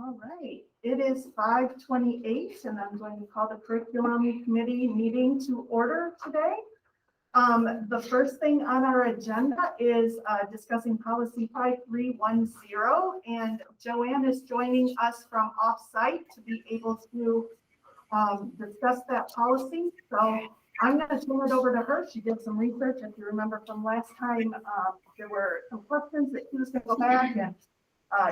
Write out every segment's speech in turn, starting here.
All right, it is 5:28 and I'm going to call the curriculum committee meeting to order today. The first thing on our agenda is discussing policy 5310, and Joanne is joining us from off-site to be able to discuss that policy. So I'm going to turn it over to her. She did some research. If you remember from last time, there were some questions that she was going to go back and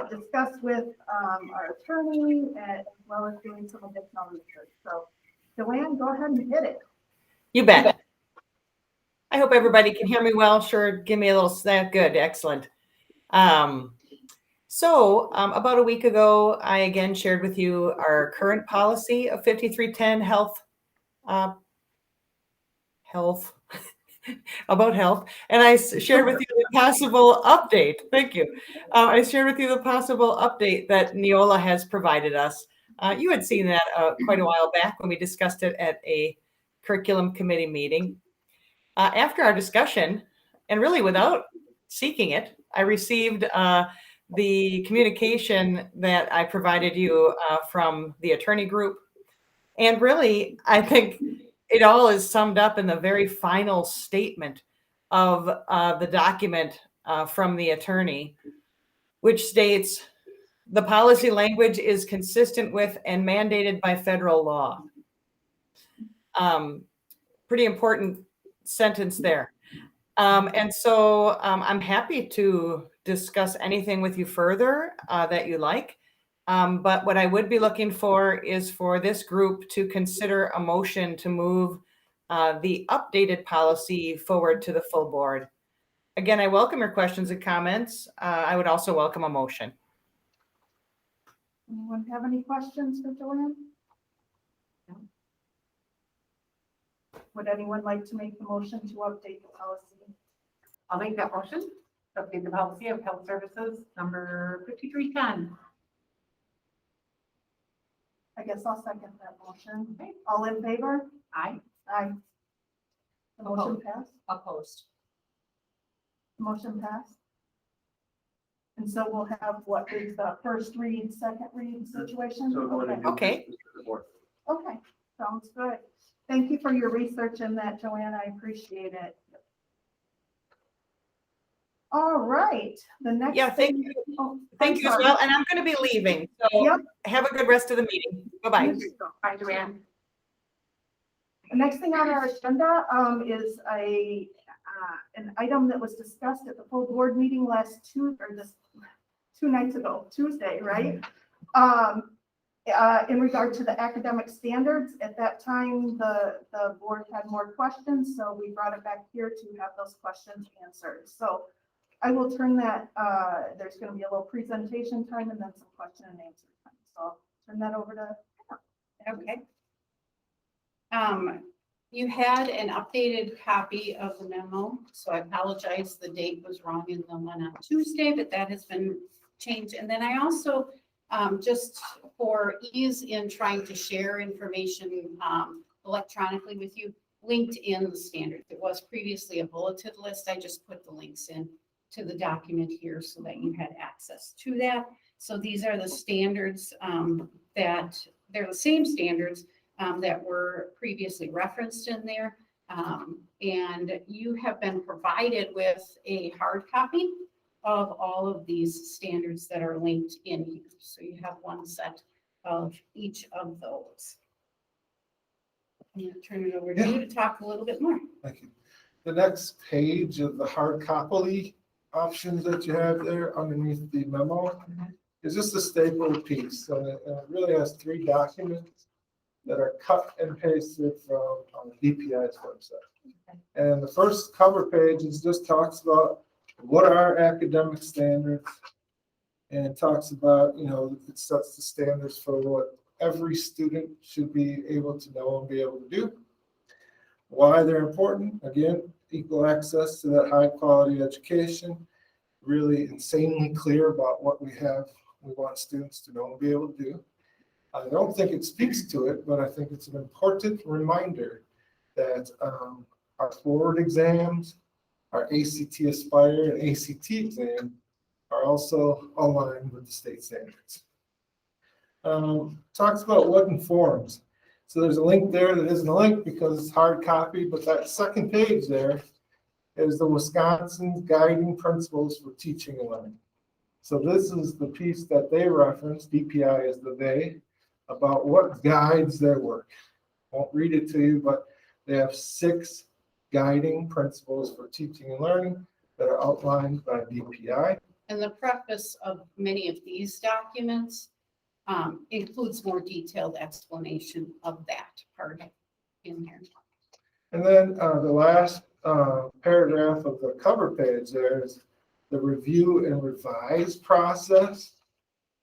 discuss with our attorney, as well as doing some additional research. So Joanne, go ahead and hit it. You bet. I hope everybody can hear me well. Sure, give me a little snap. Good, excellent. So about a week ago, I again shared with you our current policy of 5310 health, about health, and I shared with you the possible update. Thank you. I shared with you the possible update that Neola has provided us. You had seen that quite a while back when we discussed it at a curriculum committee meeting. After our discussion, and really without seeking it, I received the communication that I provided you from the attorney group. And really, I think it all is summed up in the very final statement of the document from the attorney, which states the policy language is consistent with and mandated by federal law. Pretty important sentence there. And so I'm happy to discuss anything with you further that you like. But what I would be looking for is for this group to consider a motion to move the updated policy forward to the full board. Again, I welcome your questions and comments. I would also welcome a motion. Anyone have any questions for Joanne? No. Would anyone like to make the motion to update the policy? I'll make that motion. Update the policy of health services number 5310. I guess I'll second that motion. Okay. All in favor? Aye. Aye. The motion passed? Opposed. The motion passed. And so we'll have what is the first read, second read situation? Okay. Okay, sounds good. Thank you for your research in that, Joanne. I appreciate it. All right, the next. Yeah, thank you. Thank you as well. And I'm going to be leaving. So have a good rest of the meeting. Bye-bye. Bye, Joanne. The next thing on our agenda is an item that was discussed at the full board meeting last two nights ago, Tuesday, right? In regard to the academic standards. At that time, the board had more questions, so we brought it back here to have those questions answered. So I will turn that, there's going to be a little presentation time and then some question and answer time. So I'll turn that over to Hannah. Okay. You had an updated copy of the memo, so I apologize, the date was wrong in the one on Tuesday, but that has been changed. And then I also, just for ease in trying to share information electronically with you, linked in the standards. It was previously a bulleted list. I just put the links in to the document here so that you had access to that. So these are the standards that they're the same standards that were previously referenced in there. And you have been provided with a hard copy of all of these standards that are linked in here. So you have one set of each of those. I'm going to turn it over to you to talk a little bit more. Thank you. The next page of the hard copy options that you have there underneath the memo is just a stapled piece. And it really has 3 documents that are cut and pasted from DPI's website. And the first cover page is just talks about what are academic standards, and it talks about, it sets the standards for what every student should be able to know and be able to do. Why they're important, again, equal access to that high quality education, really insanely clear about what we want students to know and be able to do. I don't think it speaks to it, but I think it's an important reminder that our forward exams, our ACT Aspire and ACT exam are also aligned with the state standards. talks about what informs. So there's a link there that isn't a link because it's hard copy, but that second page there is the Wisconsin Guiding Principles for Teaching and Learning. So this is the piece that they reference, DPI is the they, about what guides their work. Won't read it to you, but they have 6 guiding principles for teaching and learning that are outlined by DPI. And the preface of many of these documents includes more detailed explanation of that part in there. And then the last paragraph of the cover page there is the review and revise process.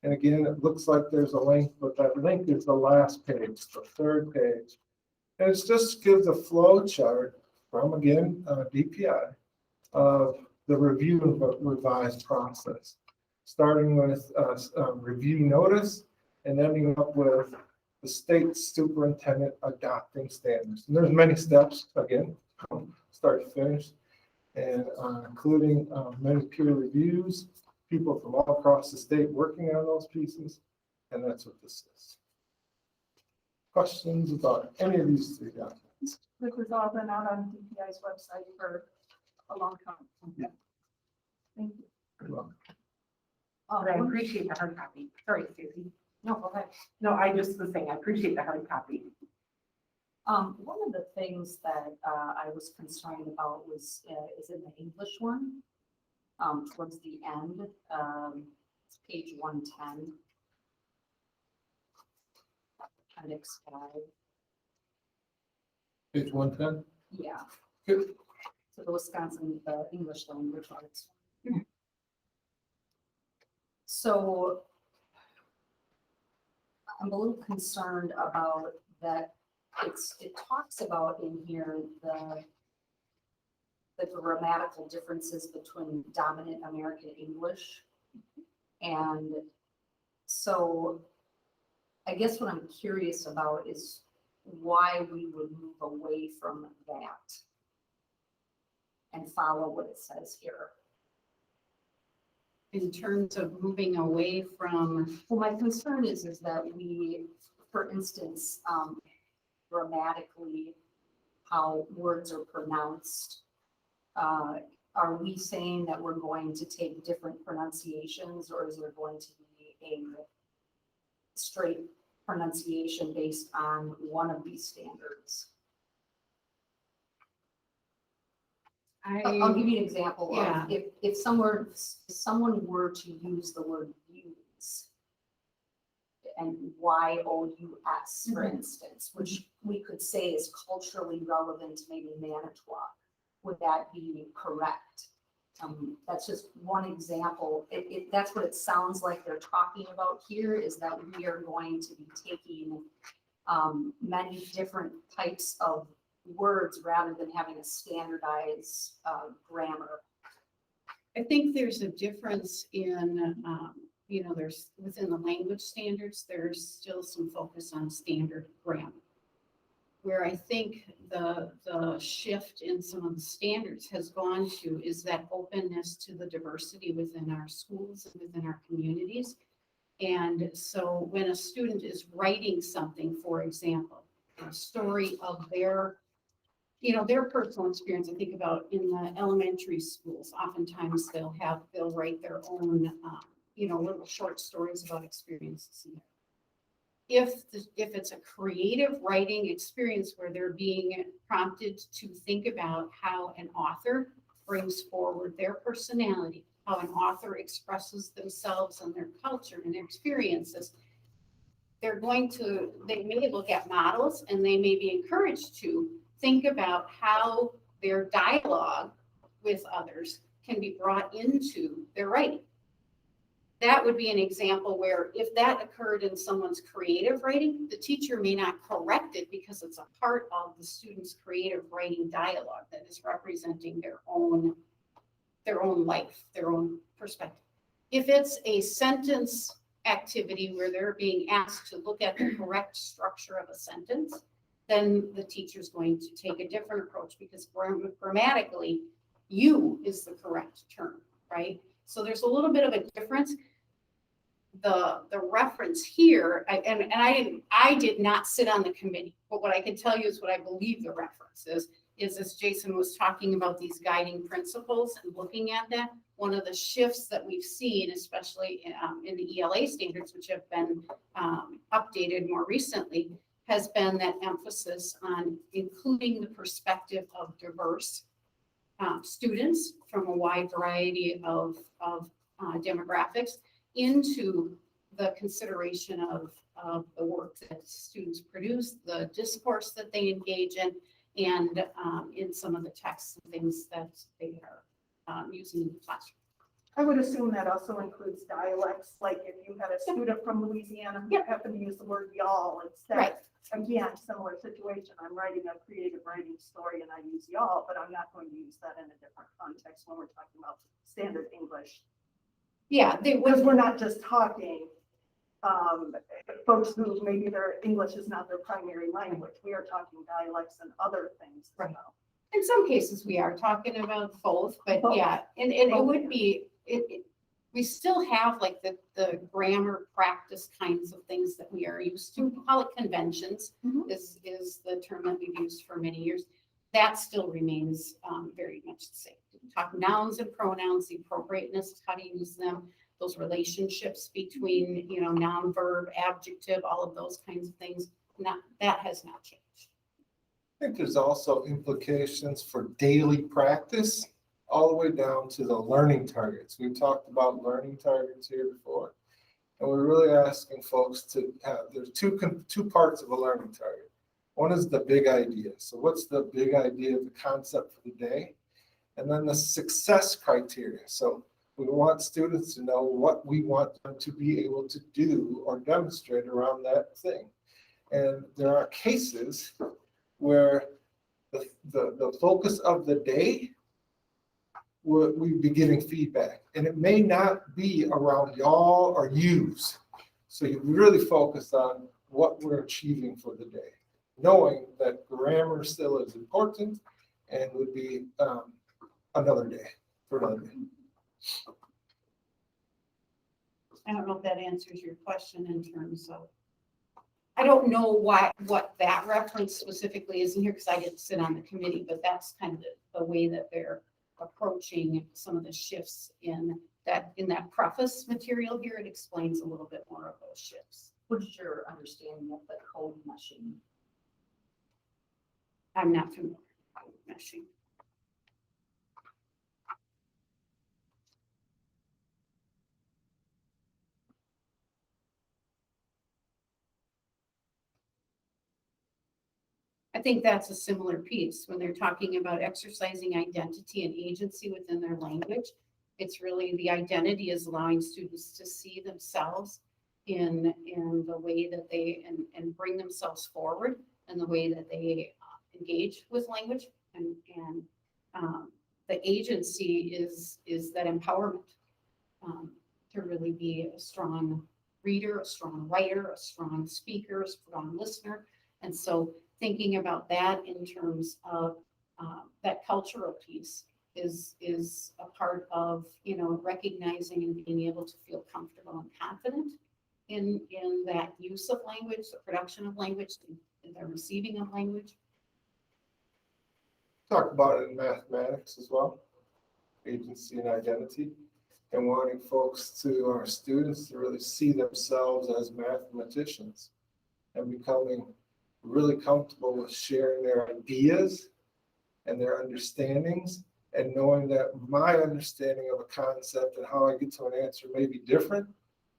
And again, it looks like there's a link, but that link is the last page, the 3rd page. And it just gives a flow chart from, again, DPI of the review and revise process, starting with review notice and ending up with the state superintendent adopting standards. And there's many steps, again, from start to finish, and including many peer reviews, people from all across the state working on those pieces, and that's what this is. Questions about any of these 3 documents? This has all been out on DPI's website for a long time. Yeah. Thank you. Good luck. But I appreciate the hard copy. Sorry, Susie. No, go ahead. No, I just was saying, I appreciate the hard copy. One of the things that I was concerned about was is in the English one, towards the end, it's page 110. Appendix 5. Page 110. Yeah. Good. So the Wisconsin English language arts. So I'm a little concerned about that. It talks about in here the grammatical differences between dominant American English. And so I guess what I'm curious about is why we would move away from that and follow what it says here. In terms of moving away from, Well, my concern is that we, for instance, grammatically, how words are pronounced. Are we saying that we're going to take different pronunciations, or is there going to be a straight pronunciation based on one of these standards? I'll give you an example. Yeah. If someone were to use the word use and Y-O-U-S, for instance, which we could say is culturally relevant to maybe Manitowoc, would that be correct? That's just one example. That's what it sounds like they're talking about here, is that we are going to be taking many different types of words rather than having a standardized grammar. I think there's a difference in, there's within the language standards, there's still some focus on standard grammar. Where I think the shift in some of the standards has gone to is that openness to the diversity within our schools and within our communities. And so when a student is writing something, for example, a story of their personal experience, I think about in the elementary schools, oftentimes they'll write their own, little short stories about experiences in there. If it's a creative writing experience where they're being prompted to think about how an author brings forward their personality, how an author expresses themselves and their culture and their experiences, they may look at models and they may be encouraged to think about how their dialogue with others can be brought into their writing. That would be an example where if that occurred in someone's creative writing, the teacher may not correct it because it's a part of the student's creative writing dialogue that is representing their own life, their own perspective. If it's a sentence activity where they're being asked to look at the correct structure of a sentence, then the teacher's going to take a different approach because grammatically, you is the correct term, right? So there's a little bit of a difference. the reference here, and I did not sit on the committee, but what I can tell you is what I believe the reference is as Jason was talking about these guiding principles and looking at that, one of the shifts that we've seen, especially in the ELA standards, which have been updated more recently, has been that emphasis on including the perspective of diverse students from a wide variety of demographics into the consideration of the work that students produce, the discourse that they engage in, and in some of the texts and things that they are using in the classroom. I would assume that also includes dialects, like if you had a student from Louisiana who Yep. happened to use the word y'all instead. Right. Again, similar situation. I'm writing a creative writing story and I use y'all, but I'm not going to use that in a different context when we're talking about standard English. Yeah, Because we're not just talking folks who maybe their English is not their primary language. We are talking dialects and other things as Right. well. in some cases we are talking about both, but Both. yeah, and it would be, we still have like the grammar practice kinds of things that we are used to. We call it conventions Mhm. is the term that we've used for many years. That still remains very much the same. Talk nouns and pronouns, the appropriateness of how to use them, those relationships between, noun, verb, adjective, all of those kinds of things. That has not changed. I think there's also implications for daily practice, all the way down to the learning targets. We've talked about learning targets here before. And we're really asking folks to have, there's two parts of a learning target. One is the big idea. So what's the big idea, the concept for the day? And then the success criteria. So we want students to know what we want them to be able to do or demonstrate around that thing. And there are cases where the focus of the day, we'd be getting feedback. And it may not be around y'all or yous. So you really focus on what we're achieving for the day, knowing that grammar still is important and would be another day for another day. I don't know if that answers your question in terms of, I don't know what that reference specifically is in here because I didn't sit on the committee, but that's kind of the way that they're approaching some of the shifts in that preface material here. It explains a little bit more of those shifts. What is your understanding of the code meshing? I'm not familiar with meshing. I think that's a similar piece when they're talking about exercising identity and agency within their language. It's really the identity is allowing students to see themselves in the way that they and bring themselves forward and the way that they engage with language, and the agency is that empowerment to really be a strong reader, a strong writer, a strong speaker, a strong listener. And so thinking about that in terms of that cultural piece is a part of, recognizing and being able to feel comfortable and confident in that use of language, the production of language, the receiving of language. Talk about it in mathematics as well, agency and identity, and wanting our students to really see themselves as mathematicians and becoming really comfortable with sharing their ideas and their understandings, and knowing that my understanding of a concept and how I get to an answer may be different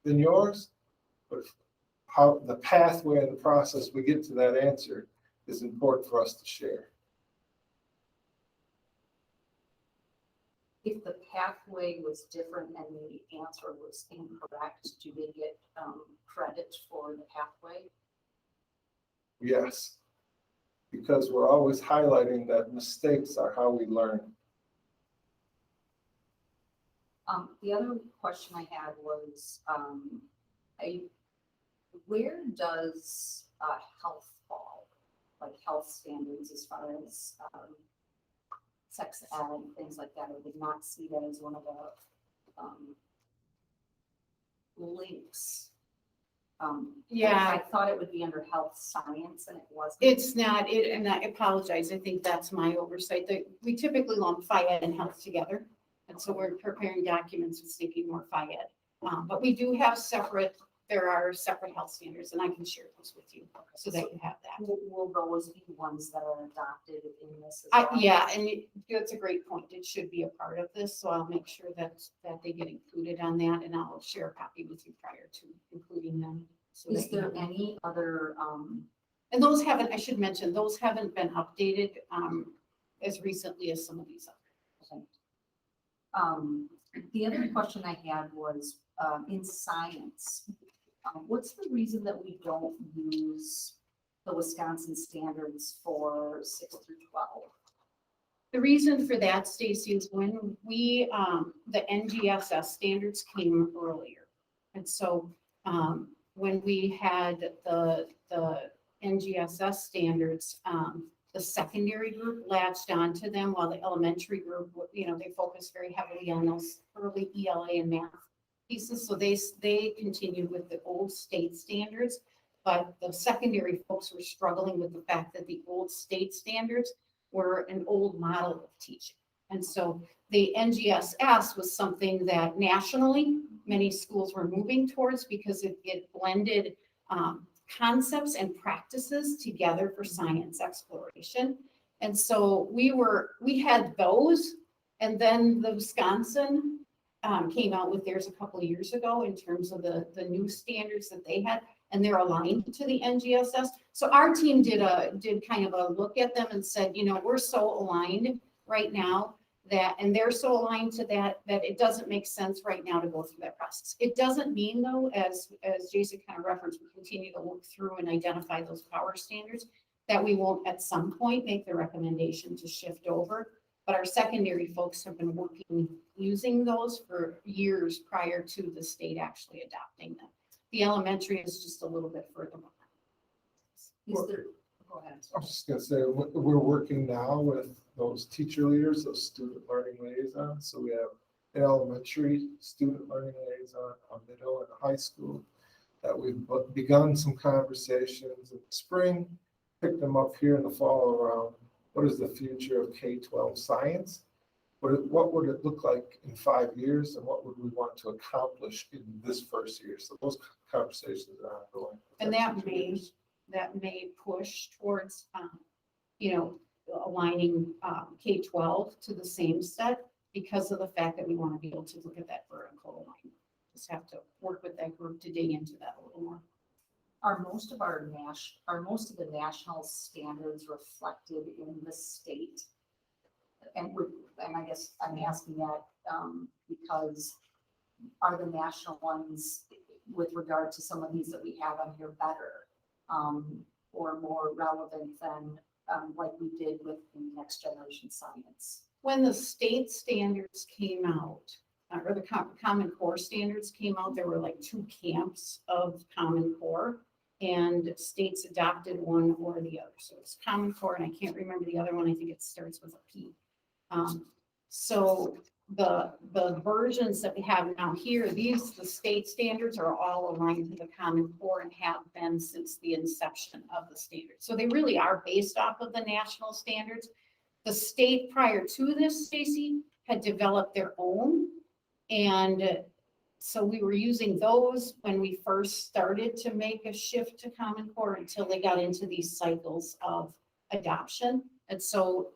than yours, but how the pathway and the process we get to that answer is important for us to share. If the pathway was different and the answer was incorrect, do they get credit for the pathway? Yes, because we're always highlighting that mistakes are how we learn. The other question I had was, where does health fall? Like health standards as far as sex ed and things like that? I did not see that as one of the links. Yeah. I thought it would be under health science and it wasn't. It's not, and I apologize, I think that's my oversight, that we typically lump FIED and health together. And so we're preparing documents with thinking more FIED. But we do have there are separate health standards, and I can share those with you so that you have that. Will those be ones that are adopted in this as well? Yeah, and that's a great point. It should be a part of this, so I'll make sure that they get included on that, and I'll share a copy with you prior to including them. So Is that you there have them. any other, And those haven't, I should mention, those haven't been updated as recently as some of these others. the other question I had was, in science, what's the reason that we don't use the Wisconsin standards for 6 through 12? The reason for that, Stacy, is when the NGSS standards came earlier. And so when we had the NGSS standards, the secondary group latched onto them while the elementary group, they focused very heavily on those early ELA and math pieces. So they continued with the old state standards, but the secondary folks were struggling with the fact that the old state standards were an old model of teaching. And so the NGSS was something that nationally many schools were moving towards because it blended concepts and practices together for science exploration. And so we had those, and then the Wisconsin came out with theirs a couple of years ago in terms of the new standards that they had, and they're aligned to the NGSS. So our team did kind of a look at them and said, we're so aligned right now and they're so aligned to that it doesn't make sense right now to go through that process. It doesn't mean though, as Jason kind of referenced, we continue to look through and identify those power standards, that we won't at some point make the recommendation to shift over. But our secondary folks have been using those for years prior to the state actually adopting them. The elementary is just a little bit further behind. Go ahead. I was just gonna say, we're working now with those teacher leaders, those student learning liaisons. So we have an elementary student learning liaison, a middle and a high school, that we've begun some conversations in the spring, picked them up here in the fall around what is the future of K-12 science? What would it look like in 5 years, and what would we want to accomplish in this first year? So those conversations are ongoing. And that may push towards, aligning K-12 to the same set because of the fact that we want to be able to look at that vertical alignment. Just have to work with that group to dig into that a little more. Are most of the national standards reflected in the state? And I guess I'm asking that because are the national ones with regard to some of these that we have on here better or more relevant than like we did with the Next Generation Science? When the state standards came out, or the Common Core standards came out, there were like 2 camps of Common Core, and states adopted one or the other. So it's Common Core, and I can't remember the other one. I think it starts with a P. So the versions that we have now here, the state standards are all aligned to the Common Core and have been since the inception of the standards. So they really are based off of the national standards. The state prior to this, Stacy, had developed their own. And so we were using those when we first started to make a shift to Common Core until they got into these cycles of adoption. And so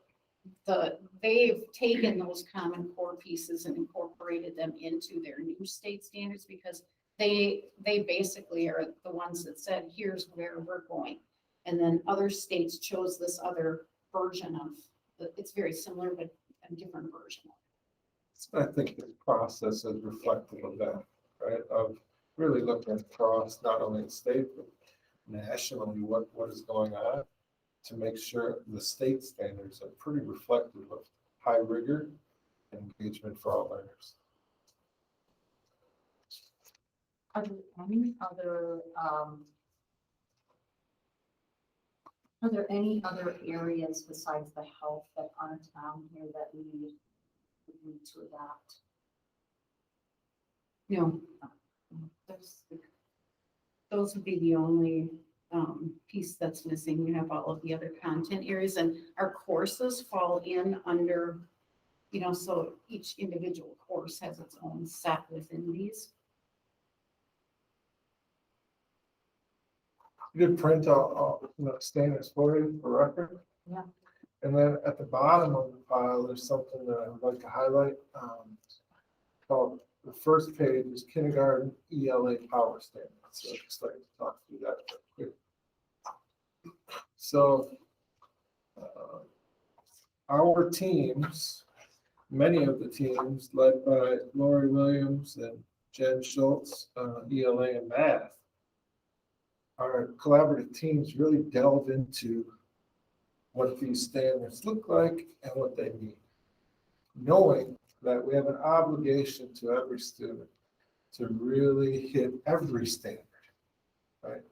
they've taken those Common Core pieces and incorporated them into their new state standards because they basically are the ones that said, here's where we're going. And then other states chose this other version of it's very similar, but a different version. I think this process is reflective of that, right? Of really looking across not only the state, but nationally, what is going on to make sure the state standards are pretty reflective of high rigor and engagement for all learners. Are there any other areas besides the health that aren't on here that we need to adopt? No. Those would be the only piece that's missing. You have all of the other content areas, and our courses fall in under, so each individual course has its own set within these. You did print out, standards for you for record. Yeah. And then at the bottom of the file, there's something that I would like to highlight. Called, the first page is kindergarten ELA power standards. So I'd just like to talk through that quick. So our teams, many of the teams led by Lori Williams and Jen Schultz, ELA and math, our collaborative teams really delve into what these standards look like and what they mean, knowing that we have an obligation to every student to really hit every standard, right?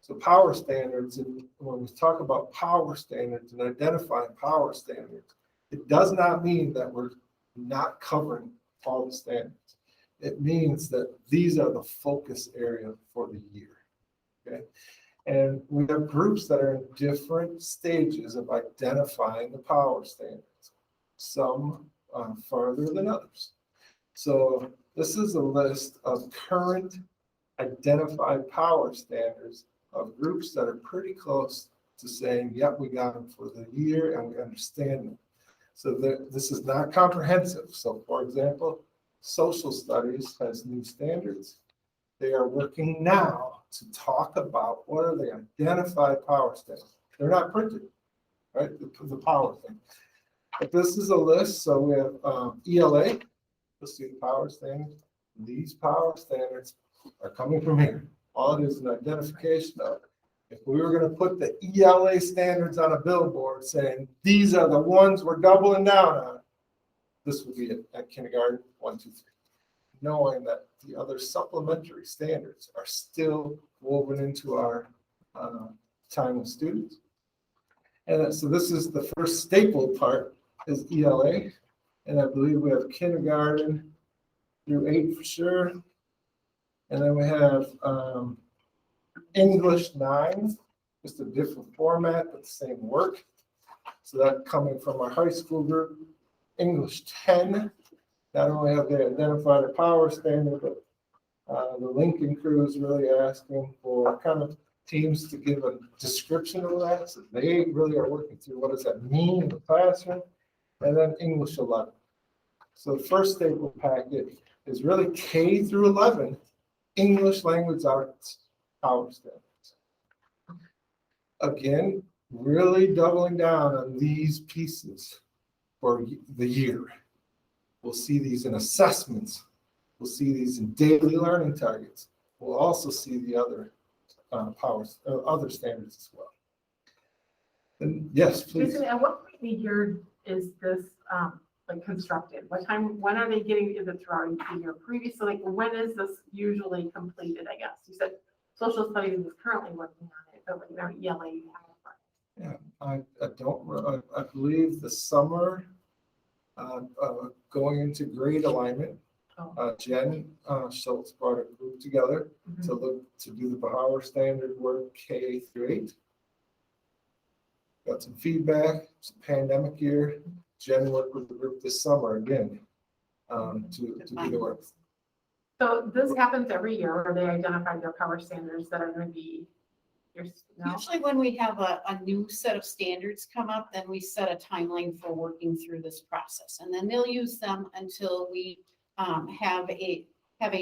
So power standards, and when we talk about power standards and identifying power standards, it does not mean that we're not covering all the standards. It means that these are the focus area for the year, okay? And we have groups that are in different stages of identifying the power standards, some farther than others. So this is a list of current identified power standards of groups that are pretty close to saying, yep, we got them for the year and we understand them. So this is not comprehensive. So for example, social studies has new standards. They are working now to talk about what are the identified power standards. They're not printed, right? The power thing. But this is a list. So we have ELA, let's see the power standards. These power standards are coming from here. All it is an identification of, if we were going to put the ELA standards on a billboard saying, these are the ones we're doubling down on, this would be it at kindergarten 1, 2, 3. Knowing that the other supplementary standards are still woven into our time with students. And so this is the first staple part is ELA. And I believe we have kindergarten through 8 for sure. And then we have English 9, just a different format, but the same work. So that coming from our high school group. English 10, not only have they identified a power standard, but the Lincoln crew is really asking for kind of teams to give a description of that. So they really are working through what does that mean in the classroom. And then English 11. So the first staple packet is really K through 11, English language arts power standards. Again, really doubling down on these pieces for the year. We'll see these in assessments. We'll see these in daily learning targets. We'll also see the other other standards as well. And yes, please. Jason, at what point in the year is this constructed? When are they getting, is it throughout the year previously? When is this usually completed, I guess? You said social studies is currently working on it, but their ELA. Yeah, I believe the summer going into grade alignment, Jen Schultz brought a group together to do the power standard work K through 8. Got some feedback. It's a pandemic year. Jen worked with the group this summer again to do the work. So this happens every year where they identify their power standards that are going to be Usually when we have a new set of standards come up, then we set a timeline for working through this process. And then they'll use them until we have a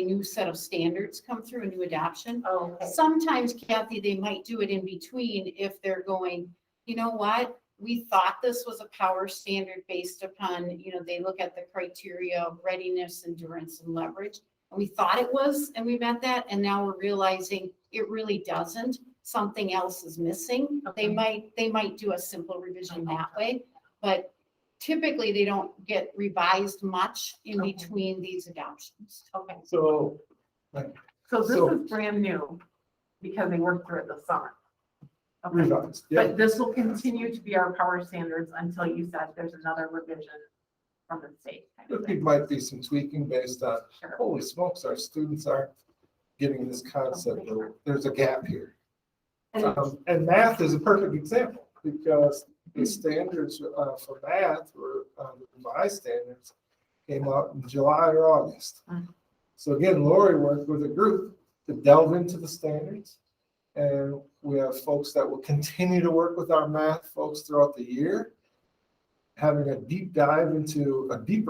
new set of standards come through, a new adoption. Oh, okay. Sometimes, Kathy, they might do it in between if they're going, you know what? We thought this was a power standard based upon, they look at the criteria of readiness, endurance, and leverage. And we thought it was, and we met that, and now we're realizing it really doesn't. Something else is missing. Okay. They might do a simple revision that way, but typically they don't get revised much in Okay. between these adoptions. Okay. So So this is brand new because they worked through it this summer. Okay. revised, yeah. But this will continue to be our power standards until you said there's another revision from the state. Kind of There thing. might be some tweaking based on, Sure. holy smokes, our students aren't getting this concept of there's a gap here. And And math is a perfect example because the standards for math were the revised standards came out in July or August. So again, Lori worked with a group to delve into the standards. And we have folks that will continue to work with our math folks throughout the year, having a deeper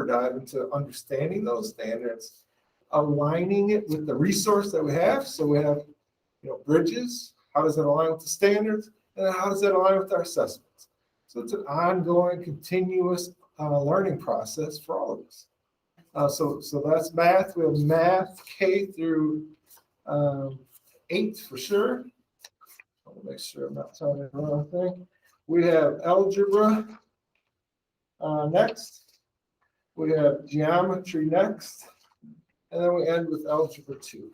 dive into understanding those standards, aligning it with the resource that we have. So we have, bridges. How does it align with the standards? And then how does it align with our assessments? So it's an ongoing, continuous learning process for all of us. So that's math. We have math K through 8 for sure. I'll make sure I'm not telling you the wrong thing. We have algebra next. We have geometry next. And then we end with algebra 2.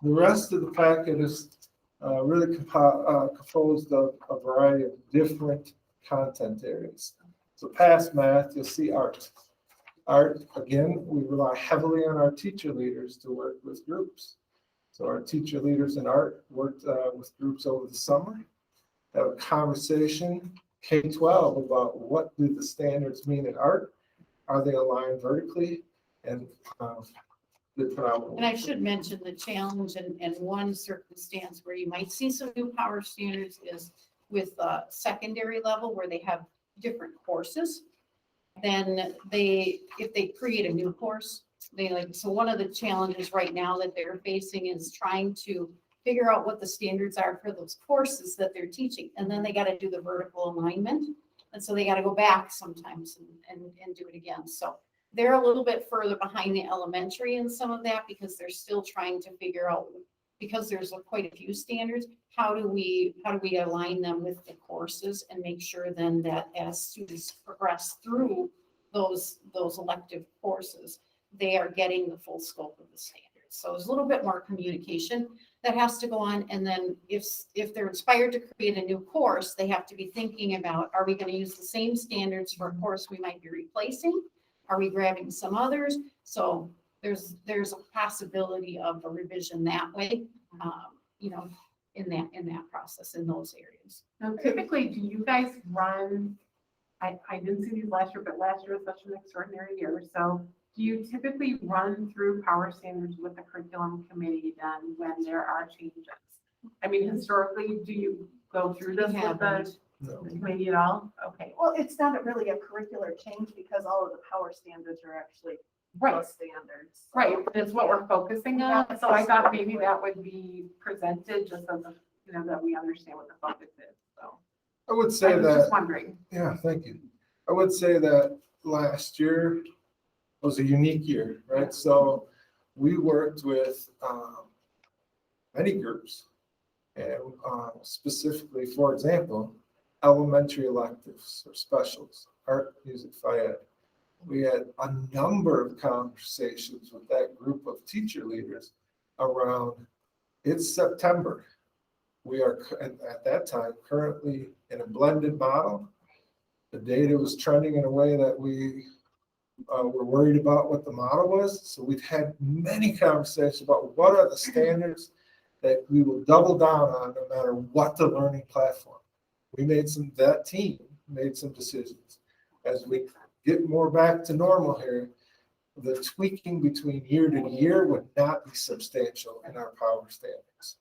The rest of the packet is really composed of a variety of different content areas. So past math, you'll see art. Art, again, we rely heavily on our teacher leaders to work with groups. So our teacher leaders in art worked with groups over the summer. Have a conversation, K-12, about what do the standards mean in art? Are they aligned vertically? And And I should mention the challenge and one circumstance where you might see some new power standards is with secondary level where they have different courses. Then if they create a new course, so one of the challenges right now that they're facing is trying to figure out what the standards are for those courses that they're teaching. And then they got to do the vertical alignment. And so they got to go back sometimes and do it again. So they're a little bit further behind the elementary in some of that because they're still trying to figure out, because there's quite a few standards, how do we align them with the courses and make sure then that as students progress through those elective courses, they are getting the full scope of the standards. So there's a little bit more communication that has to go on. And then if they're inspired to create a new course, they have to be thinking about, are we going to use the same standards for a course we might be replacing? Are we grabbing some others? So there's a possibility of a revision that way, in that process, in those areas. Now, typically, do you guys run, I didn't see these last year, but last year was such an extraordinary year. So do you typically run through power standards with the curriculum committee then when there are changes? I mean, historically, do you go through this with the committee at all? Okay. Well, it's not really a curricular change because all of the power standards are actually those standards. Right, but it's what we're focusing on. So I thought maybe that would be presented just as that we understand what the focus is. So I would say I was that. just wondering. Yeah, thank you. I would say that last year was a unique year, right? So we worked with many groups, and specifically, for example, elementary electives or specials, art, music, FIAD. We had a number of conversations with that group of teacher leaders around, it's September. We are at that time currently in a blended model. The data was trending in a way that we were worried about what the model was. So we've had many conversations about what are the standards that we will double down on no matter what the learning platform. That team made some decisions. As we get more back to normal here, the tweaking between year to year would not be substantial in our power standards.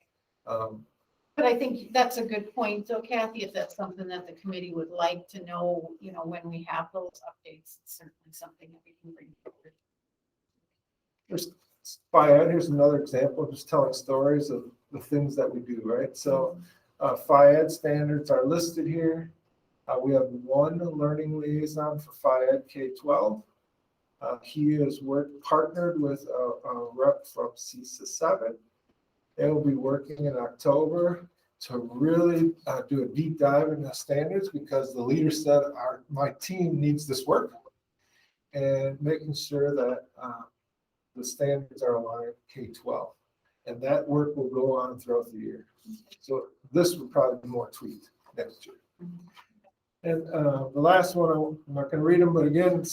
But I think that's a good point, though, Kathy, if that's something that the committee would like to know, when we have those updates, it's certainly something that we can bring forward. Here's another example of just telling stories of the things that we do, right? So FIAD standards are listed here. We have one learning liaison for FIAD K-12. He has partnered with a rep from CISA 7. They will be working in October to really do a deep dive into standards because the leader said my team needs this work and making sure that the standards are aligned K-12. And that work will go on throughout the year. So this will probably be more tweaked next year. And the last one, I'm not going to read them, but again,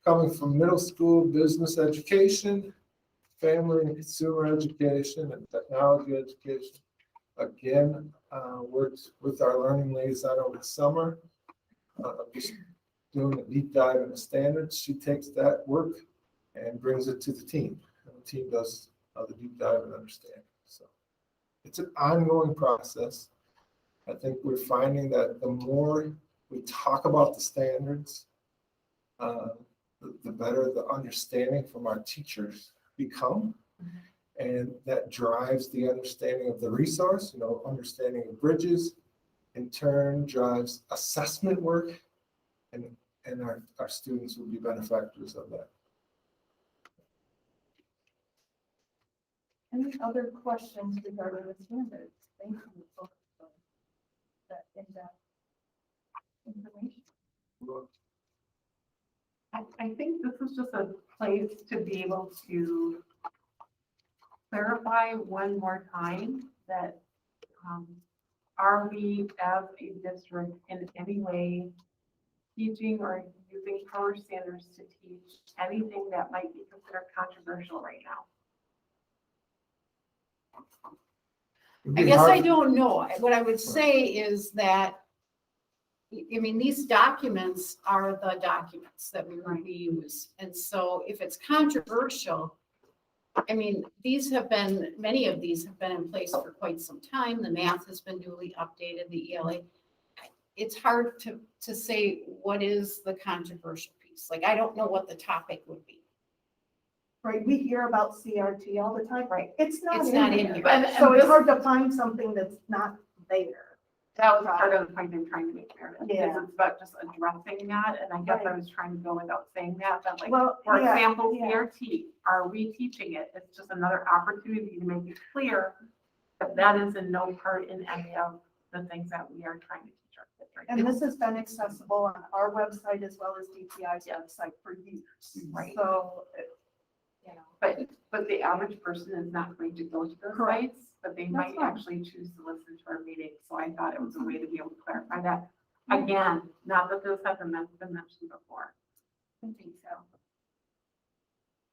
coming from middle school business education, family and consumer education, and technology education. Again, worked with our learning liaison over the summer. Just doing a deep dive into standards. She takes that work and brings it to the team. And the team does the deep dive and understanding. So it's an ongoing process. I think we're finding that the more we talk about the standards, the better the understanding from our teachers become. And that drives the understanding of the resource, understanding of bridges, in turn drives assessment work, and our students will be benefactors of that. Any other questions regarding the standards? Thank you for that in-depth information. I think this is just a place to be able to clarify one more time that are we as a district in any way teaching or using power standards to teach anything that might be considered controversial right now? I guess I don't know. What I would say is that, I mean, these documents are the documents that we use. And so if it's controversial, I mean, many of these have been in place for quite some time. The math has been newly updated, the ELA. It's hard to say what is the controversial piece. Like, I don't know what the topic would be. Right, we hear about CRT all the time. Right. It's not It's in not here. in here. So it's hard to find something that's not there. That was part of the point I'm trying to make, Meredith, Yeah. is it's about just addressing that, and I guess I was trying to go without saying that, but like, Well, for yeah, example, yeah. CRT, are we teaching it? It's just another opportunity to make it clear that that is in no part in any of the things that we are trying to teach our kids right And now. this has been accessible on our website as well as DPI's website for years. Right. So, But the average person is not going to go to those Correct. sites, but they That's might fine. actually choose to listen to our meeting. So I thought it was a way to be able to clarify that. Again, not that those haven't been mentioned before. I think so.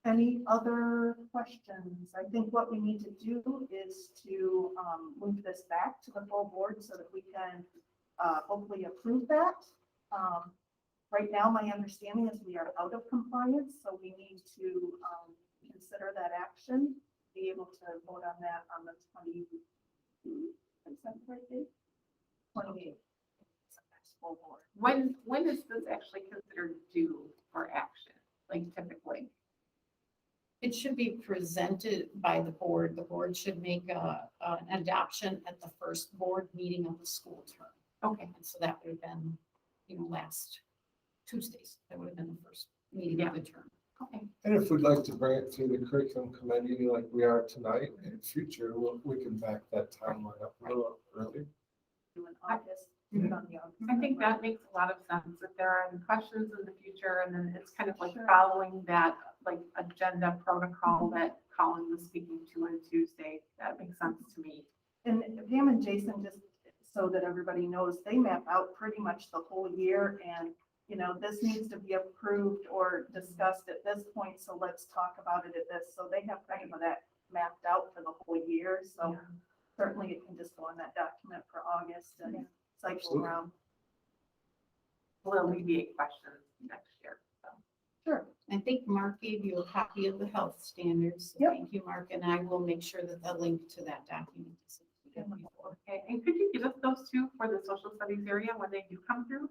Any other questions? I think what we need to do is to move this back to the full board so that we can hopefully approve that. Right now, my understanding is we are out of compliance, so we need to consider that action, be able to vote on that on the 28th. Full board. When is this actually considered due for action, like typically? It should be presented by the board. The board should make an adoption at the first board meeting of the school term. Okay. And so that would have been, last Tuesdays. That would have been the first meeting of the term. Okay. And if we'd like to bring it to the curriculum committee like we are tonight in future, we can back that timeline up a little early. Do in August. do it on the August. I think that makes a lot of sense. If there are any questions in the future, and then it's kind of like Sure. following that like agenda protocol that Colin was speaking to on Tuesday, that makes sense to me. And Pam and Jason, just so that everybody knows, they map out pretty much the whole year and, this needs to be approved or discussed at this point, so let's talk about it at this. So they have kind of that mapped out for the whole year, so certainly it can just go on that document for August and cycle Absolutely. around. We'll alleviate questions next year. So. Sure. I think Mark gave you a copy of the health standards. So Yep. Thank you, Mark, and I will make sure that the link to that document is. Okay, and could you give us those two for the social studies area when they do come through?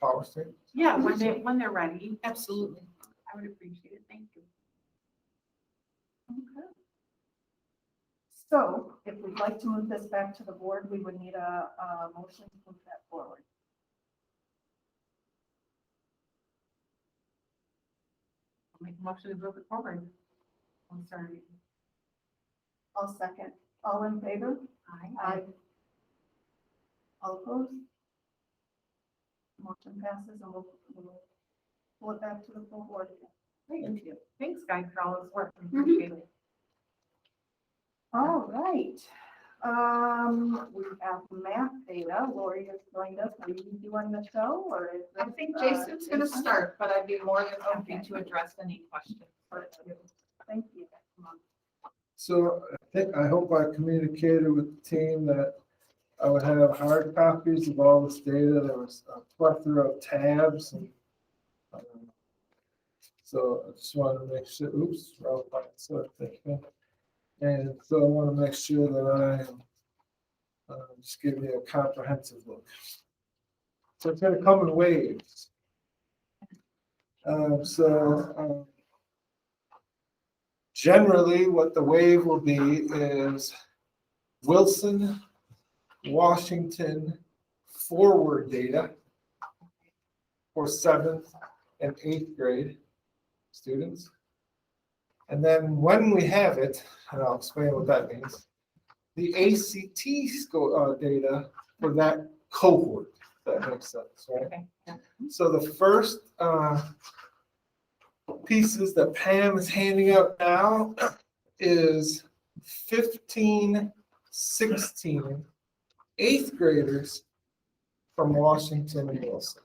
Power state? Yeah, when they're ready. Absolutely. I would appreciate it. Thank you. Okay. So if we'd like to move this back to the board, we would need a motion to move that forward. I'll make a motion to move it forward. I'm sorry. I'll second. All in favor? Aye. All opposed? Motion passes and we'll pull it back to the full board again. Thank you. Thanks, guys, for all this work. I appreciate it. All right. We have math data. Lori has joined us. Are you doing the show or is I this, think Jason's gonna Jason? start, but I'd be more than happy Okay. to address any questions. Thank you. So I hope I communicated with the team that I would have hard copies of all this data. There was a plethora of tabs and so I just wanted to make sure, oops, wrong button, so thinking. And so I want to make sure that I am just giving you a comprehensive look. So it's going to come in waves. Generally, what the wave will be is Wilson, Washington, forward data for 7th and 8th grade students. And then when we have it, and I'll explain what that means, the ACT data for that cohort. If that makes sense, right? Okay, yeah. So the first pieces that Pam is handing out now is 15, 16 8th graders from Washington and Wilson,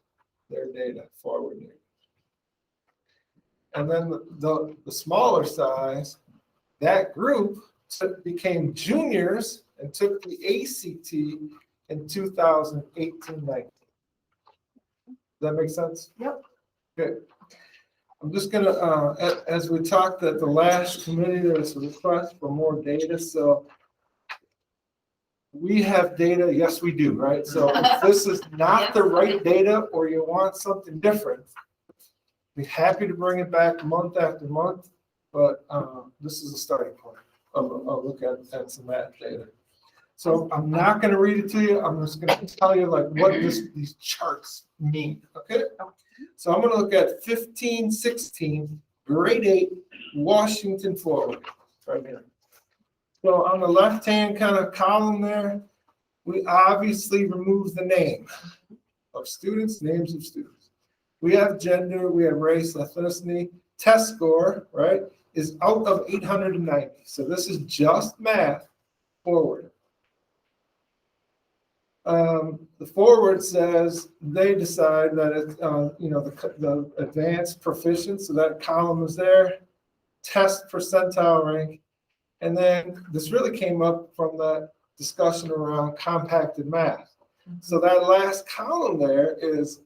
their data, forward data. And then the smaller size, that group became juniors and took the ACT in 2018-19. Does that make sense? Yep. Good. I'm just gonna, as we talked at the last committee, there was a request for more data, so we have data, yes, we do, right? So if this is not the right data or you want something different, be happy to bring it back month after month, but this is a starting point. I'll look at some math data. So I'm not going to read it to you. I'm just going to tell you like what these charts mean. Okay. So I'm going to look at 15, 16, grade 8, Washington forward, right here. So on the left-hand kind of column there, we obviously remove the name of students, names of students. We have gender, we have race, ethnicity. Test score, right, is out of 890. So this is just math forward. The forward says they decide that it's, the advanced proficient, so that column is there. Test percentile rank. And then this really came up from that discussion around compacted math. So that last column there is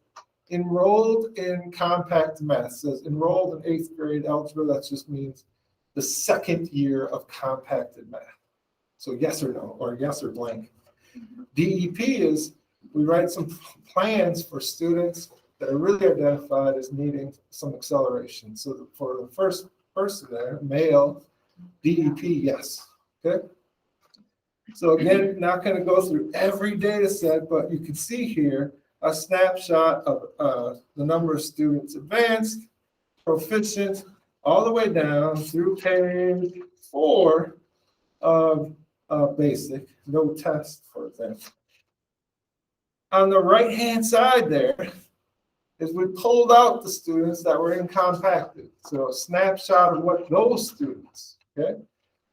enrolled in compacted math. It says enrolled in 8th grade algebra. That just means the second year of compacted math. So yes or no, or yes or blank. DEP is we write some plans for students that are really identified as needing some acceleration. So for the first person there, male, DEP, yes. Okay. So again, not going to go through every data set, but you can see here a snapshot of the number of students advanced, proficient, all the way down through page 4 of basic, no test, for example. On the right-hand side there is we pulled out the students that were in compacted. So a snapshot of what those students, okay?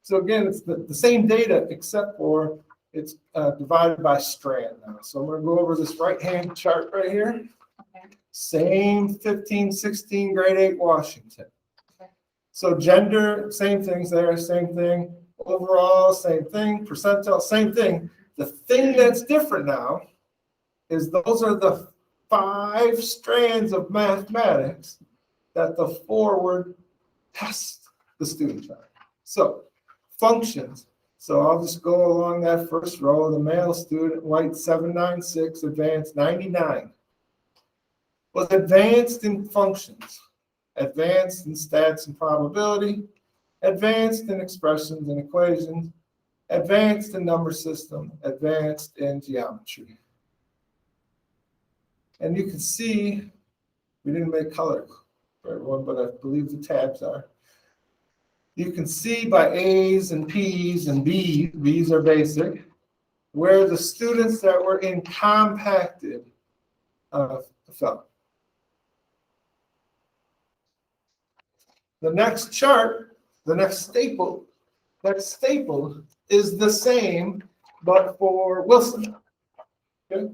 So again, it's the same data except for it's divided by strand now. So I'm going to go over this right-hand chart right here. Okay. Same 15, 16, grade 8 Washington. Okay. So gender, same things there, same thing. Overall, same thing. Percentile, same thing. The thing that's different now is those are the 5 strands of mathematics that the forward test the students on. So functions. So I'll just go along that first row. The male student, white 796, advanced 99. Was advanced in functions, advanced in stats and probability, advanced in expressions and equations, advanced in number system, advanced in geometry. And you can see, we didn't make color for everyone, but I believe the tabs are. You can see by A's and P's and B's, B's are basic, where the students that were in compacted fell. The next chart, the next staple is the same but for Wilson. Hey,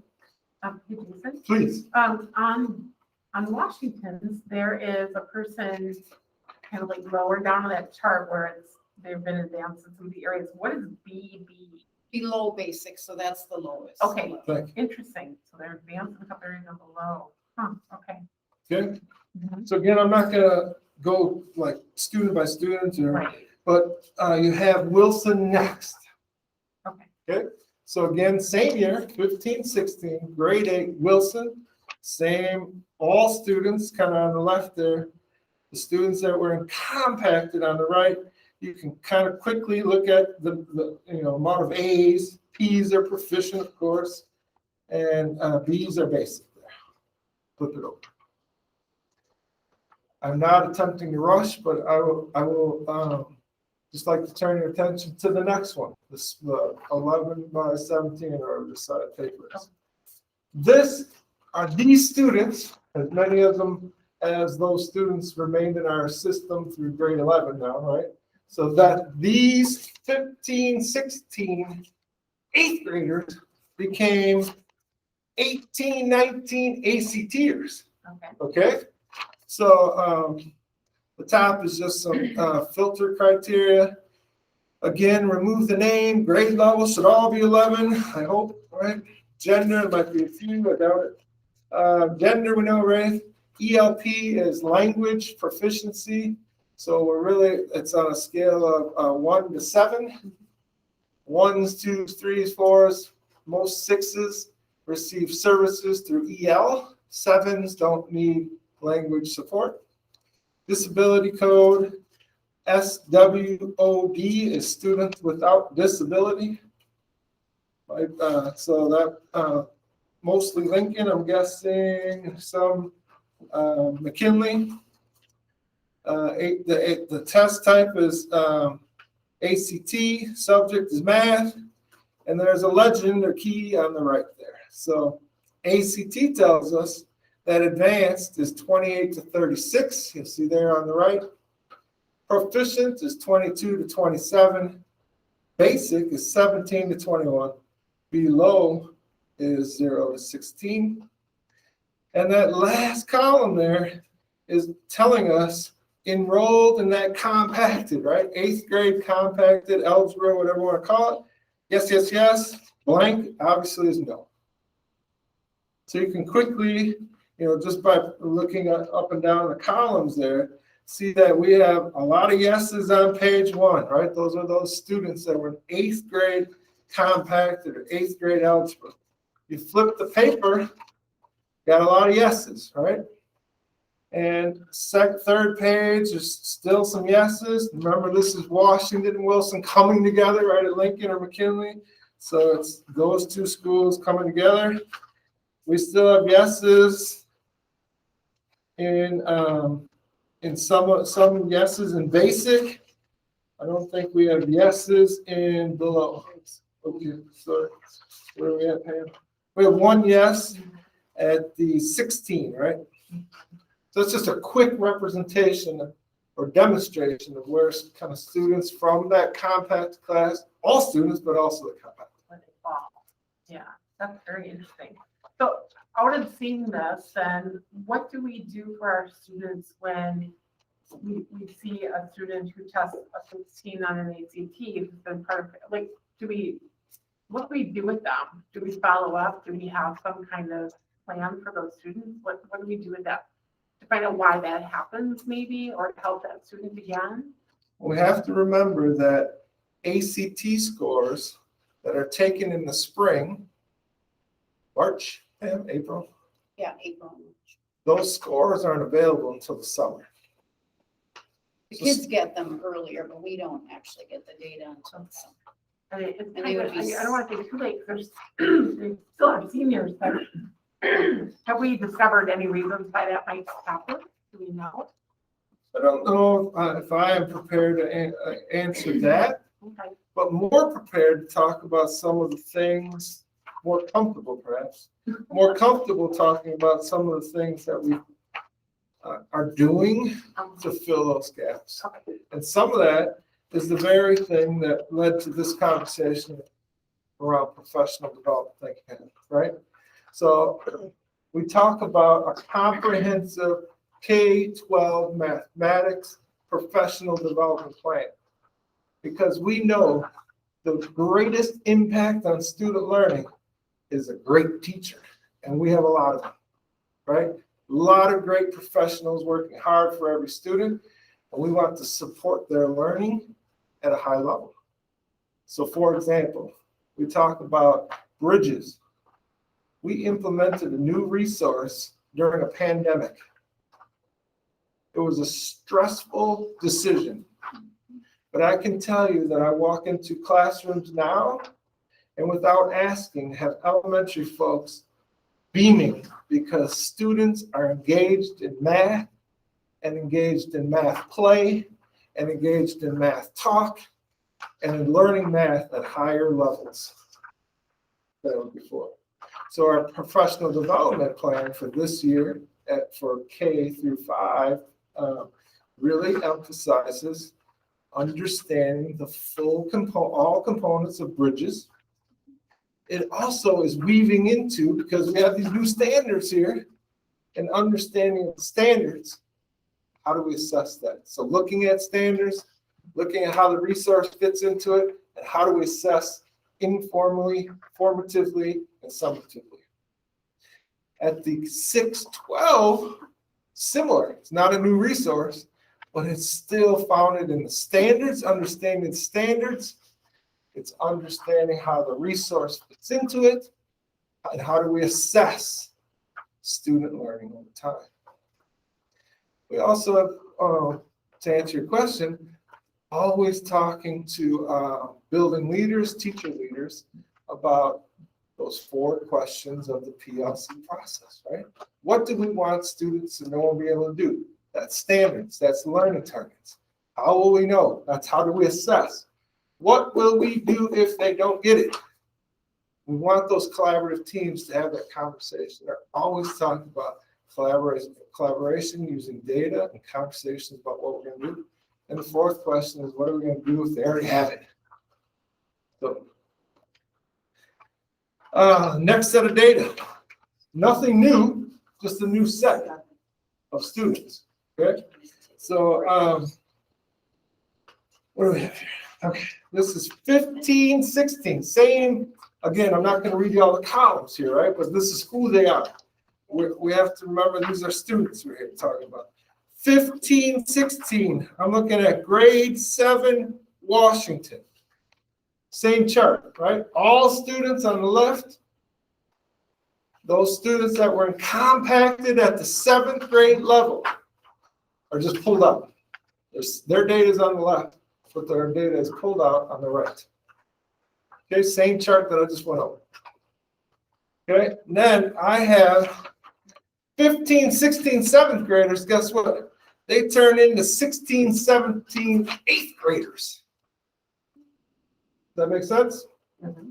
Jason? Please. On Washington's, there is a person kind of like lower down on that chart where they've been advanced in some of the areas. What is BB? Below basic, so that's the lowest. Okay, Thank interesting. So they're advanced in a couple areas and below. Huh, okay. Okay, Mhm. so again, I'm not gonna go like student by student or, Right, but you have Wilson next. okay. Okay, so again, same year, 15, 16, grade 8, Wilson, same, all students kind of on the left there. The students that were compacted on the right, you can kind of quickly look at the amount of A's, P's are proficient, of course, and B's are basic there. Flip it over. I'm not attempting to rush, but I will just like to turn your attention to the next one, this 11 by 17 or the side papers. This are these students, as many of them as those students remained in our system through grade 11 now, right? So that these 15, 16, 8th graders became 18, 19 ACTers, Okay. okay? So the top is just some filter criteria. Again, remove the name, grade level should all be 11, I hope, right? Gender, might be a few, I doubt it. Gender, we know, right? ELP is language proficiency. So we're really, it's on a scale of 1 to 7. 1s, 2s, 3s, 4s, most 6s receive services through EL. 7s don't need language support. Disability code, SWOD is student without disability. Right, so that mostly Lincoln, I'm guessing some McKinley. The test type is ACT, subject is math, and there's a legend or key on the right there. So ACT tells us that advanced is 28 to 36. You'll see there on the right. Proficient is 22 to 27. Basic is 17 to 21. Below is 0 to 16. And that last column there is telling us enrolled in that compacted, right? 8th grade compacted, algebra, whatever you want to call it. Yes, yes, yes. Blank obviously is no. So you can quickly, just by looking up and down the columns there, see that we have a lot of yeses on page 1, right? Those are those students that were in 8th grade compacted or 8th grade algebra. You flip the paper, got a lot of yeses, right? And third page, there's still some yeses. Remember, this is Washington and Wilson coming together, right, at Lincoln or McKinley. So it's those two schools coming together. We still have yeses in some yeses in basic. I don't think we have yeses in below. Okay, sorry. Where are we at, Pam? We have 1 yes at the 16, right? So it's just a quick representation or demonstration of where kind of students from that compact class, all students, but also the compact. Yeah, that's very interesting. So out of seeing this, then what do we do for our students when we see a student who tests a 16 on an ACT who's been part of, like, what do we do with them? Do we follow up? Do we have some kind of plan for those students? What do we do with that? To find out why that happens maybe, or to help that student again? We have to remember that ACT scores that are taken in the spring, March, April, Yeah, April. those scores aren't available until the summer. The kids get them earlier, but we don't actually get the data until the summer. And it's And kind they of, would be I don't want to say too late, because they still have seniors, but have we discovered any reasons why that might happen? Do we know? I don't know if I am prepared to answer that, Okay. but more prepared to talk about some of the things, more comfortable perhaps, more comfortable talking about some of the things that we are doing to fill those gaps. Okay. And some of that is the very thing that led to this conversation around professional development thinking, right? So we talk about a comprehensive K-12 mathematics professional development plan, because we know the greatest impact on student learning is a great teacher, and we have a lot of them, right? A lot of great professionals working hard for every student, and we want to support their learning at a high level. So for example, we talk about bridges. We implemented a new resource during a pandemic. It was a stressful decision, but I can tell you that I walk into classrooms now and without asking have elementary folks beaming because students are engaged in math and engaged in math play and engaged in math talk and in learning math at higher levels than ever before. So our professional development plan for this year for K through 5 really emphasizes understanding the full all components of bridges. It also is weaving into, because we have these new standards here, and understanding of the standards, how do we assess that? So looking at standards, looking at how the resource fits into it, and how do we assess informally, formatively, and summatively. At the 612, similar, it's not a new resource, but it's still founded in the standards, understanding standards. It's understanding how the resource fits into it, and how do we assess student learning over time. We also have, to answer your question, always talking to building leaders, teacher leaders, about those 4 questions of the PLC process, right? What do we want students to know and be able to do? That's standards, that's learning targets. How will we know? That's how do we assess? What will we do if they don't get it? We want those collaborative teams to have that conversation. They're always talking about collaboration using data and conversations about what we're going to do. And the 4th question is, what are we going to do if they already have it? So, next set of data. Nothing new, just a new set of students. Okay? So, what do we have here? Okay, this is 15, 16. Same, again, I'm not going to read you all the columns here, right? But this is who they are. We have to remember these are students we're here talking about. 15, 16, I'm looking at grade 7, Washington. Same chart, right? All students on the left. Those students that were compacted at the 7th grade level are just pulled out. Their data is on the left, but their data is pulled out on the right. Okay, same chart that I just went over. Okay, and then I have 15, 16, 7th graders. Guess what? They turn into 16, 17, 8th graders. Does that make sense? Mm-hmm.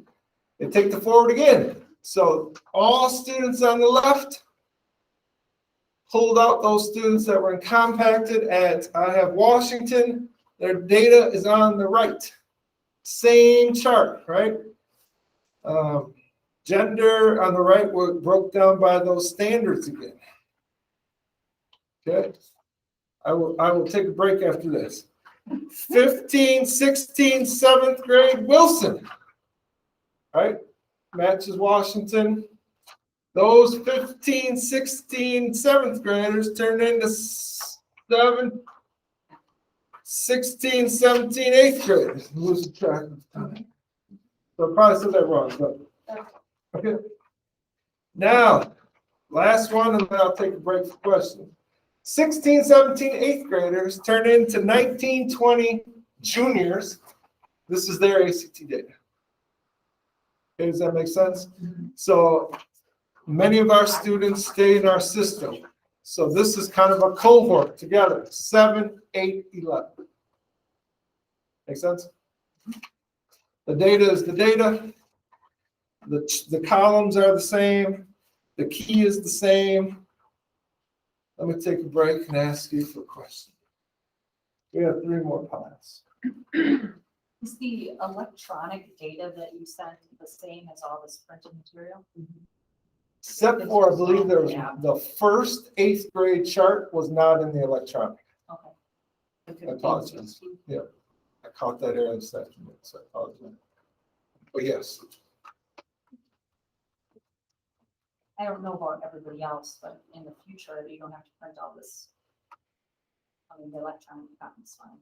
They take the forward again. So all students on the left pulled out those students that were compacted at, I have Washington. Their data is on the right. Same chart, right? Gender on the right broke down by those standards again. Okay. I will take a break after this. 15, 16, 7th grade, Wilson. Right? Matches Washington. Those 15, 16, 7th graders turned into 16, 17, 8th graders. I'm losing track of time. So I probably said that wrong, but okay. Now, last one, and then I'll take a break for questions. 16, 17, 8th graders turn into 19, 20 juniors. This is their ACT data. Okay, does that make sense? So many of our students stay in our system. So this is kind of a cohort together, 7, 8, 11. Make sense? The data is the data. The columns are the same. The key is the same. Let me take a break and ask you for a question. We have 3 more piles. Is the electronic data that you sent the same as all this printed material? Except for, I believe there was, the first 8th grade chart was not in the electronic. Okay. I apologize. Yeah, I caught that earlier this afternoon, so I apologize. But yes, I don't know about everybody else, but in the future, you don't have to print all this. I mean, the electronic copy's fine.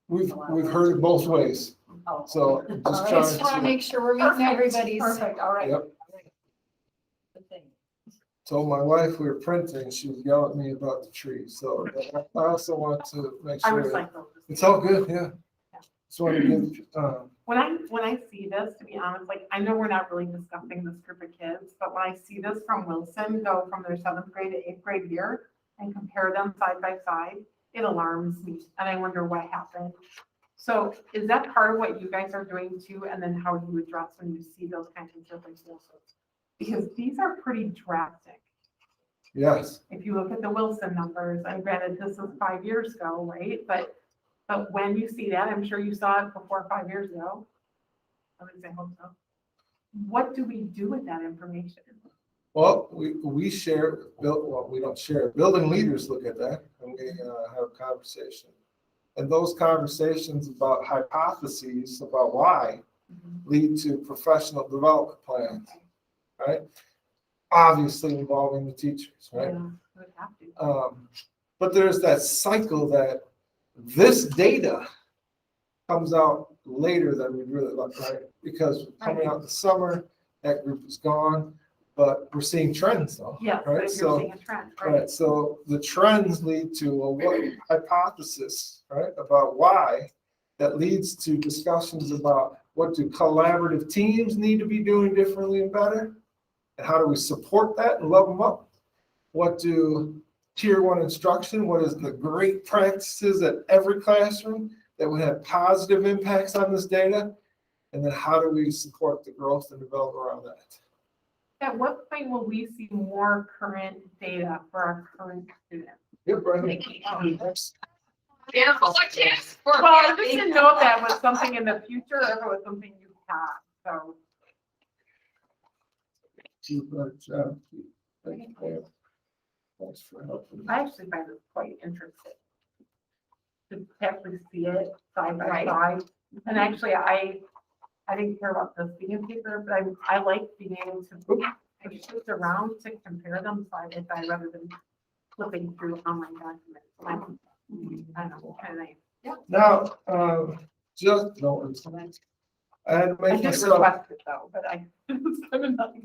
we've heard it both ways, Oh. so okay. just All I right. just want to trying to, make sure we're meeting everybody's. Perfect, all right. Yep. Good thing. told my wife we were printing, she was yelling at me about the tree, so I also want to make I sure. recycle. It's all good, yeah. Just want to give, When I see this, to be honest, like, I know we're not really discussing this group of kids, but when I see this from Wilson go from their 7th grade to 8th grade year and compare them side by side, it alarms me, and I wonder what happened. So is that part of what you guys are doing too? And then how do you address when you see those kinds of differences? Because these are pretty drastic. yes, If you look at the Wilson numbers, and granted, this was 5 years ago, right? But when you see that, I'm sure you saw it before 5 years ago. At least I hope so. What do we do with that information? well, we share, well, we don't share, building leaders look at that, and we have a conversation. And those conversations about hypotheses about why lead to professional development plans, right? Obviously involving the teachers, right? Yeah, we would have to. But there's that cycle that this data comes out later than we really like, right? Because coming out in the summer, that group is gone, but we're seeing trends though. Yes, but right? if So, you're seeing a trend, right? right, so the trends lead to a what hypothesis, right, about why that leads to discussions about what do collaborative teams need to be doing differently and better? And how do we support that and love them up? What do tier 1 instruction, what is the great practices at every classroom that would have positive impacts on this data? And then how do we support the growth and development around that? At what point will we see more current data for our current students? Yep, right. Yeah, well, I guess. Well, I just didn't know if that was something in the future or if it was something you have, so. Thanks for helping. I actually find it quite interesting to actually see it side by Right. side. And actually, I didn't care about this being a paper, but I like being able to push around to compare them side by side rather than flipping through online documents. I don't know, kind of nice. Now, just, no, I had to I make did myself, request it though, but it's kind of nice.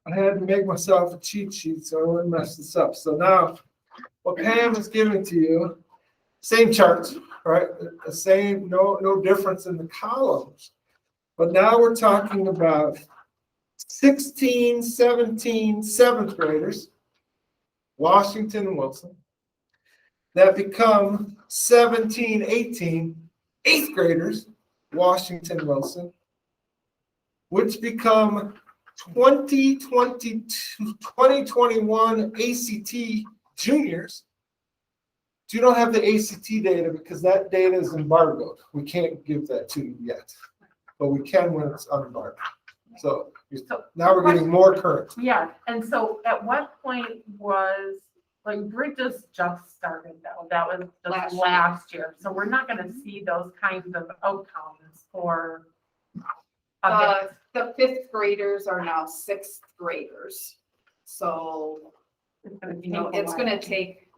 I had to make myself a cheat sheet so I wouldn't mess this up. So now, what Pam is giving to you, same charts, right? The same, no difference in the columns. But now we're talking about 16, 17, 7th graders, Washington and Wilson, that become 17, 18, 8th graders, Washington, Wilson, which become 2022, 2021 ACT juniors. You don't have the ACT data because that data is embargoed. We can't give that to you yet, but we can when it's unembargoed. So now we're getting more current. Yeah, and so at what point was, like, Bridges just started though, that was just last year, so we're not gonna see those kinds of outcomes for a bit. The 5th graders are now 6th graders. So, It's gonna you know, take a it's while. gonna take,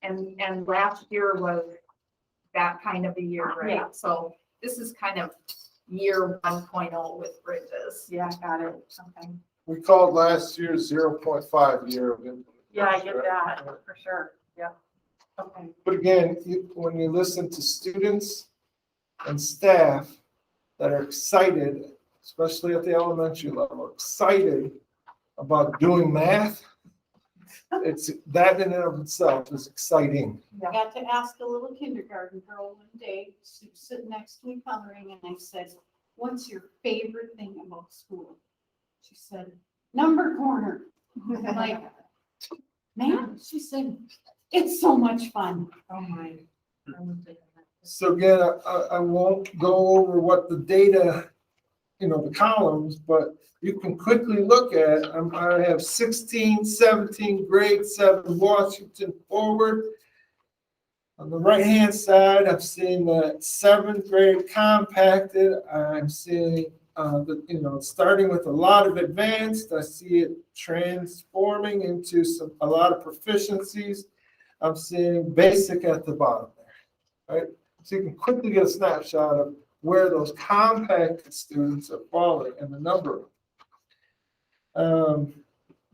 and last year was that kind of a year, right? Yeah. So this is kind of year 1.0 with Bridges. Yeah, got it, okay. We called last year 0.5 year of implementation. Yeah, I get that, for sure, yeah, okay. But again, when you listen to students and staff that are excited, especially at the elementary level, excited about doing math, it's that in and of itself is exciting. I got to ask a little kindergarten girl one day, she was sitting next to me coloring, and I said, "What's your favorite thing about school?" She said, "Number corner." I'm like, "Man," she said, "it's so much fun." Oh my. So again, I won't go over what the data, the columns, but you can quickly look at, I have 16, 17, grade 7 Washington forward. On the right-hand side, I'm seeing that 7th grade compacted. I'm seeing, starting with a lot of advanced. I see it transforming into a lot of proficiencies. I'm seeing basic at the bottom there, right? So you can quickly get a snapshot of where those compacted students are falling and the number of them.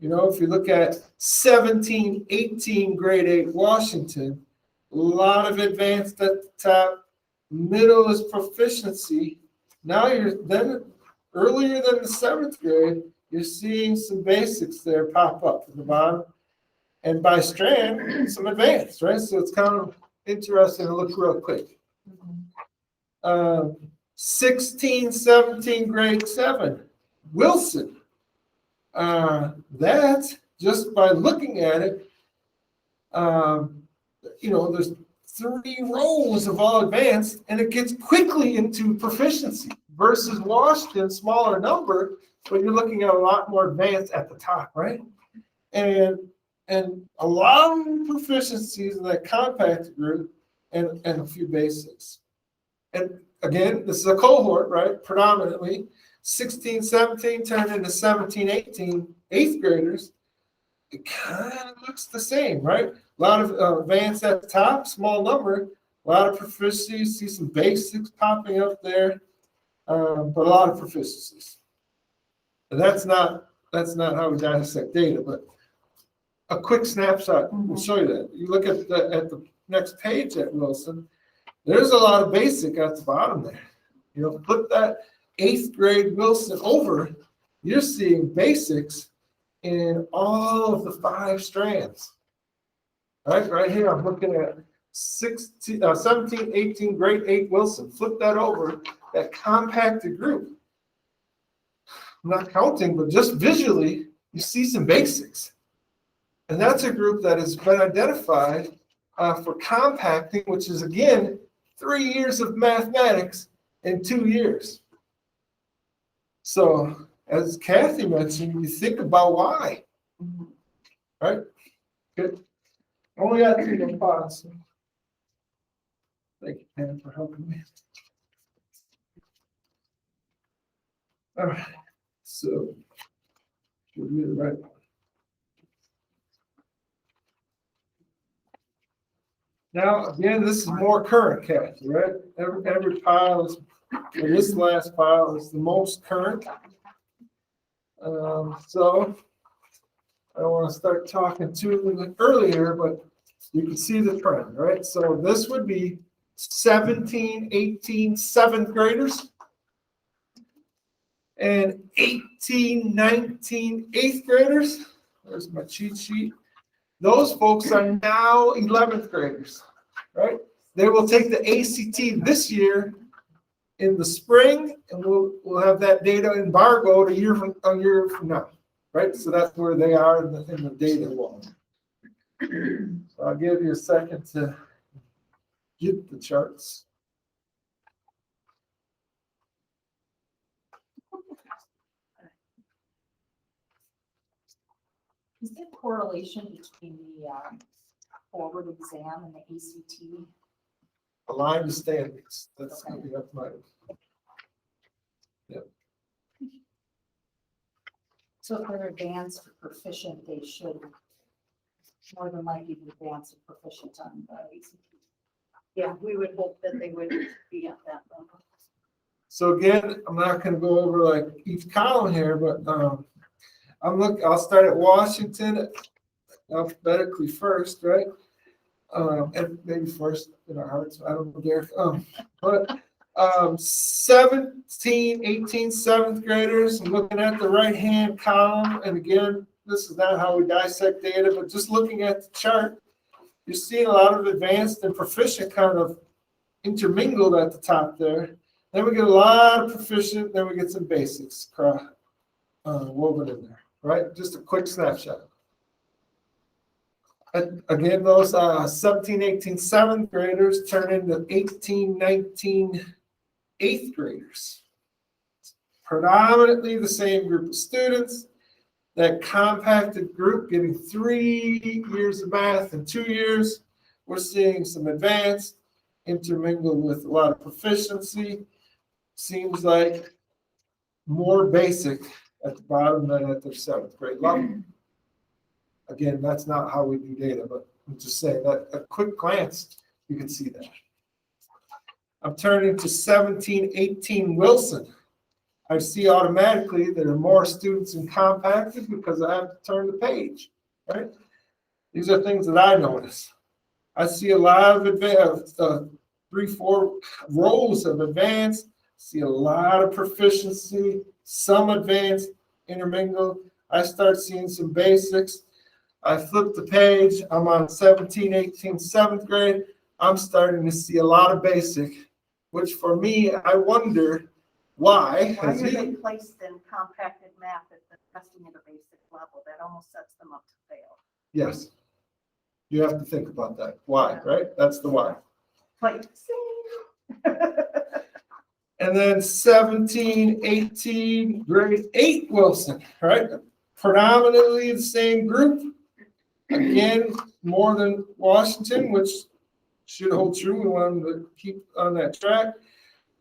If you look at 17, 18, grade 8 Washington, a lot of advanced at the top, middle is proficiency. Now earlier than the 7th grade, you're seeing some basics there pop up at the bottom. And by strand, some advanced, right? So it's kind of interesting to look real quick. 16, 17, grade 7, Wilson. That, just by looking at it, there's 3 rows of all advanced, and it gets quickly into proficiency versus Washington, smaller number, but you're looking at a lot more advanced at the top, right? And a lot of proficiencies in that compacted group and a few basics. And again, this is a cohort, right? Predominantly 16, 17 turned into 17, 18, 8th graders. It kind of looks the same, right? A lot of advanced at the top, small number, a lot of proficiencies, see some basics popping up there, but a lot of proficiencies. And that's not how we dissect data, but a quick snapshot will show you that. You look at the next page at Wilson, there's a lot of basic at the bottom there. Put that 8th grade Wilson over, you're seeing basics in all of the 5 strands. Right here, I'm looking at 17, 18, grade 8 Wilson. Flip that over, that compacted group. I'm not counting, but just visually, you see some basics. And that's a group that has been identified for compacting, which is, again, 3 years of mathematics in 2 years. So, as Kathy mentioned, you think about why, right? Good. Only got 3 more spots. Thank you, Pam, for helping me. All right, so should we do the right one? Now, again, this is more current, Kathy, right? Every pile is, this last pile is the most current. So I don't want to start talking too earlier, but you can see the trend, right? So this would be 17, 18, 7th graders, and 18, 19, 8th graders. There's my cheat sheet. Those folks are now 11th graders, right? They will take the ACT this year in the spring, and we'll have that data embargoed a year from now, right? So that's where they are in the data wall. So I'll give you a second to get the charts. Is there correlation between the forward exam and the ACT? Align the standings. That's going to be up my. Yep. So if they're advanced or proficient, they should more than likely be advanced and proficient on the ACT. Yeah, we would hope that they would be at that level. So again, I'm not going to go over like each column here, but I'll start at Washington alphabetically first, right? And maybe first in our hearts. I don't know, Derek. But 17, 18, 7th graders. I'm looking at the right-hand column, and again, this is not how we dissect data, but just looking at the chart, you're seeing a lot of advanced and proficient kind of intermingled at the top there. Then we get a lot of proficient, then we get some basics woven in there, right? Just a quick snapshot. Again, those 17, 18, seventh graders turn into 18, 19, eighth graders. Predominantly the same group of students. That compacted group getting 3 years of math in 2 years. We're seeing some advanced intermingled with a lot of proficiency. Seems like more basic at the bottom than at their seventh grade level. Again, that's not how we do data, but I'm just saying that a quick glance, you can see that. I'm turning to 17, 18 Wilson. I see automatically there are more students in compacted because I have to turn the page, right? These are things that I notice. I see a lot of advanced, 3-4 rows of advanced, see a lot of proficiency, some advanced intermingled. I start seeing some basics. I flip the page, I'm on 17, 18, seventh grade. I'm starting to see a lot of basic, which for me, I wonder why. Why are they placed in compacted math at the testing at a basic level? That almost sets them up to fail. Yes. You have to think about that. Why, right? That's the why. Like, see? And then 17, 18, grade 8 Wilson, right? Predominantly the same group. Again, more than Washington, which should hold true. We want them to keep on that track.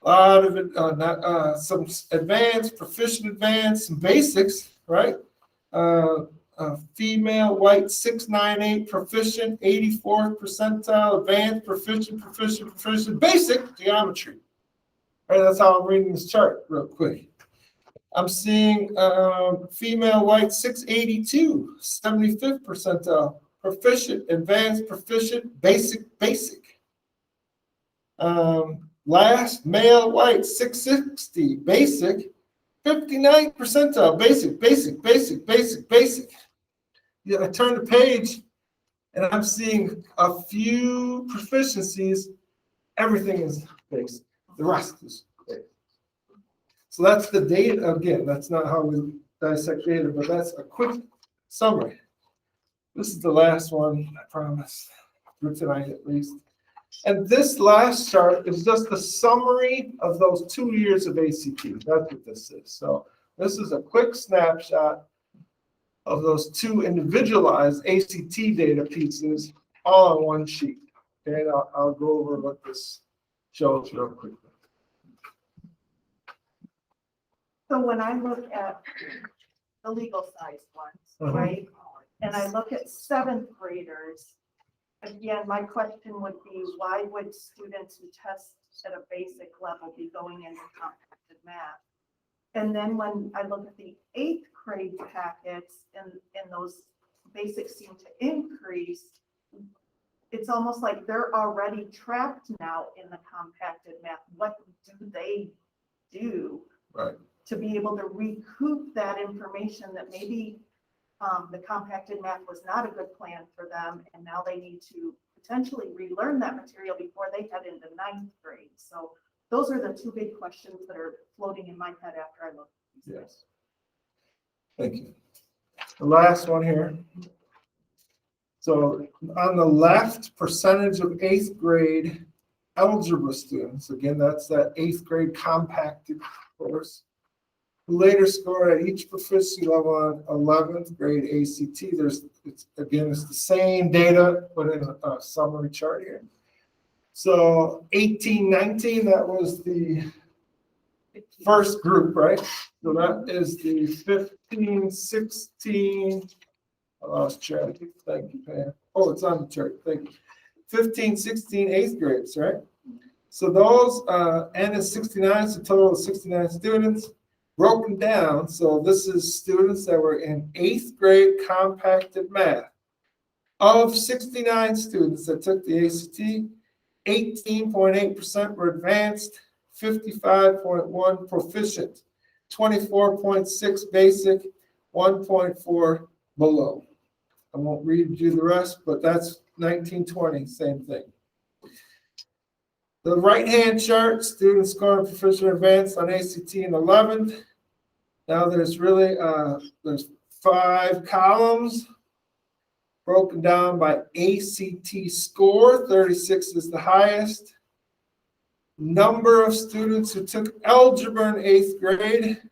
A lot of it, some advanced, proficient advanced, some basics, right? Female, white, 698, proficient, 84th percentile, advanced, proficient, basic geometry. Right, that's how I'm reading this chart real quick. I'm seeing female, white, 682, 75th percentile, proficient, advanced, proficient, basic. Last, male, white, 660, basic, 59th percentile, basic. Yeah, I turn the page and I'm seeing a few proficiencies. Everything is basic. The rest is basic. So that's the data. Again, that's not how we dissect data, but that's a quick summary. This is the last one, I promise, for tonight at least. And this last chart is just a summary of those 2 years of ACT. That's what this is. So this is a quick snapshot of those 2 individualized ACT data pieces all on one sheet. Okay, and I'll go over what this shows real quickly. So when I look at the legal sized ones, right? And I look at seventh graders, again, my question would be, why would students who test at a basic level be going into compacted math? And then when I look at the eighth grade packets and those basics seem to increase, it's almost like they're already trapped now in the compacted math. What do they do to be able to recoup that information that maybe the compacted math was not a good plan for them, and now they need to potentially relearn that material before they head into ninth grade. So those are the 2 big questions that are floating in my head after I look at these. Yes. Thank you. The last one here. So on the left, percentage of 8th grade algebra students. Again, that's that 8th grade compacted course. Who later scored at each proficiency level on 11th grade ACT. It's the same data, but in a summary chart here. So 18, 19, that was the first group, right? So that is the 15, 16, I lost track. Thank you, Pam. Oh, it's on the chart. Thank you. 15, 16, 8th grades, right? So those, N is 69, so total of 69 students. Broken down, so this is students that were in 8th grade compacted math. Of 69 students that took the ACT, 18.8% were advanced, 55.1 proficient, 24.6 basic, 1.4 below. I won't read you the rest, but that's 1920, same thing. The right-hand chart, students scoring proficient advanced on ACT in 11th. Now there's really, there's 5 columns. broken down by ACT score. 36 is the highest. Number of students who took algebra in 8th grade.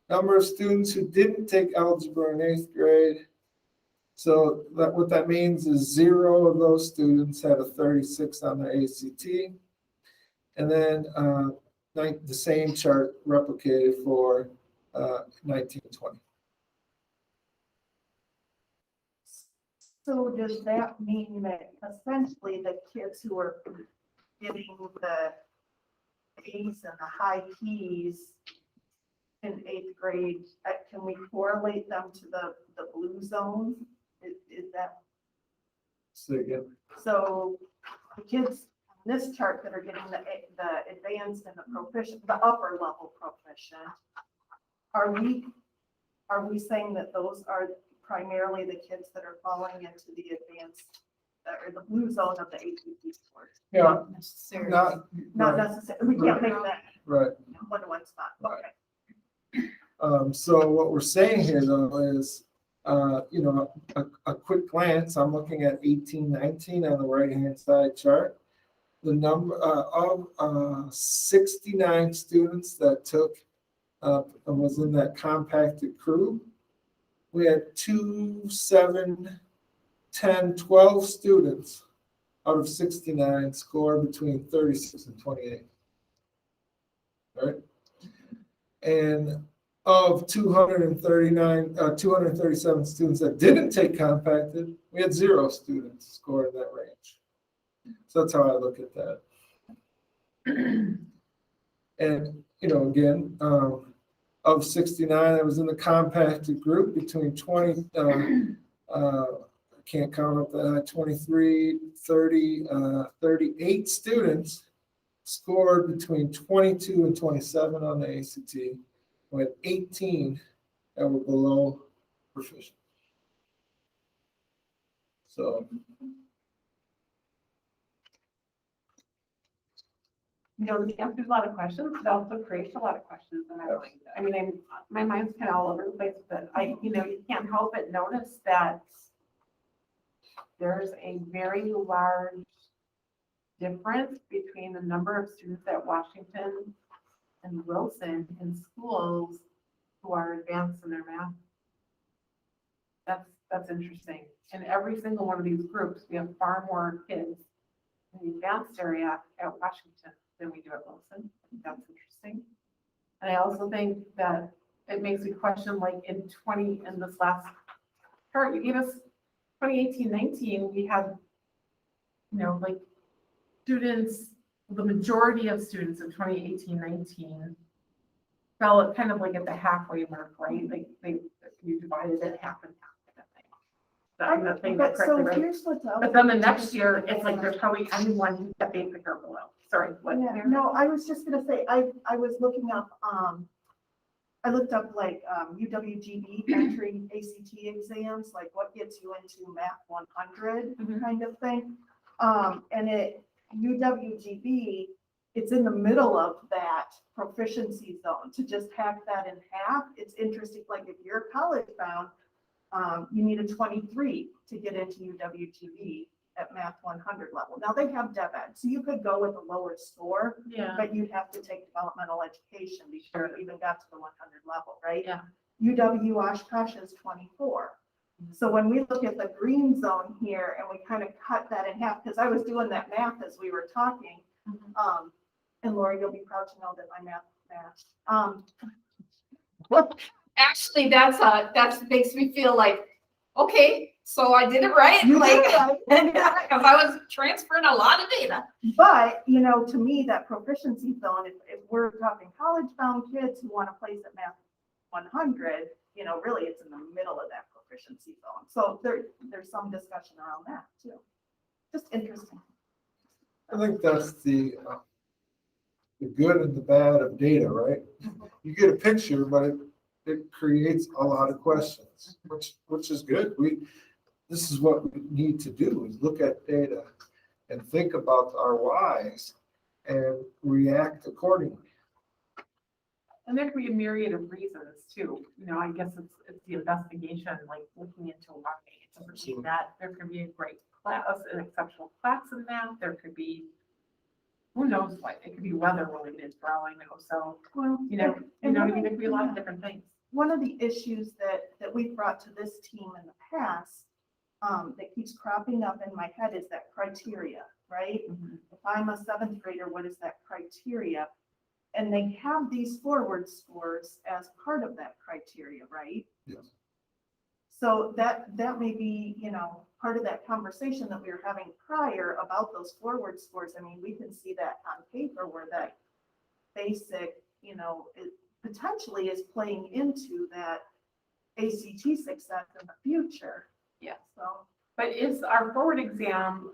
Number of students who didn't take algebra in 8th grade. So what that means is 0 of those students had a 36 on their ACT. And then the same chart replicated for 1920. So does that mean that essentially the kids who are getting the A's and the high P's in 8th grade, can we correlate them to the blue zone? Is that, Say again. so the kids on this chart that are getting the advanced and the proficient, the upper level proficient, are we saying that those are primarily the kids that are falling into the advanced or the blue zone of the APT scores? Yeah, Necessarily. not Not right, necessarily, we can't make that right. one spot, Right. okay. So what we're saying here though is, a quick glance, I'm looking at 1819 on the right-hand side chart. The number of 69 students that took and was in that compacted crew, we had 2, 7, 10, 12 students out of 69 score between 36 and 28. Right? And of 237 students that didn't take compacted, we had 0 students score in that range. So that's how I look at that. And, again, of 69, I was in the compacted group between 20, I can't count up that, 23, 30, 38 students scored between 22 and 27 on the ACT. We had 18 that were below proficient. So, The answers a lot of questions, but also creates a lot of questions in my mind. I mean, my mind's kind of all over the place, but you can't help but notice that there's a very large difference between the number of students at Washington and Wilson in schools who are advanced in their math. That's interesting. In every single one of these groups, we have far more kids in the advanced area at Washington than we do at Wilson. I think that's interesting. And I also think that it makes me question, like in this last chart, you gave us 2018-19, we had, like students, the majority of students in 2018-19 fell at kind of like at the halfway mark, right? Like you divided it half and half. But so here's what's else. But then the next year, it's like there's probably anyone who's at basic or below. Sorry, what? Yeah, no, I was just gonna say, I was looking up, I looked up like UWGB entry ACT exams, like what gets you into Math 100 kind of thing. And UWGB, it's in the middle of that proficiency zone. To just hack that in half, it's interesting. Like if you're college bound, you need a 23 to get into UWGB at Math 100 level. Now they have DevEd, so you could go with a lower score, Yeah. but you'd have to take developmental education before you even got to the 100 level, right? Yeah. UW Oshkosh is 24. So when we look at the green zone here and we kind of cut that in half, because I was doing that math as we were talking, and Lori, you'll be proud to know that my math matched. Well, actually, that makes me feel like, okay, so I did it right. You Like, did it right. because I was transferring a lot of data. But, to me, that proficiency zone, if we're talking college-bound kids who want to place at Math 100, really it's in the middle of that proficiency zone. So there's some discussion around that too. Just interesting. I think that's the good and the bad of data, right? You get a picture, but it creates a lot of questions, which is good. This is what we need to do, is look at data and think about our whys and react accordingly. And there could be a myriad of reasons too. I guess it's the investigation, like looking into why Doesn't mean that there could be a great class, an exceptional class in math. There could be, who knows what, it could be weather related for all I know. So, Well, what I mean? It could be a lot of different things. one of the issues that we've brought to this team in the past, that keeps cropping up in my head is that criteria, right? If I'm a seventh grader, what is that criteria? And they have these forward scores as part of that criteria, right? Yes. So that may be, part of that conversation that we were having prior about those forward scores. I mean, we can see that on paper where that basic, it potentially is playing into that ACT success in the future. Yeah. So, But is our forward exam,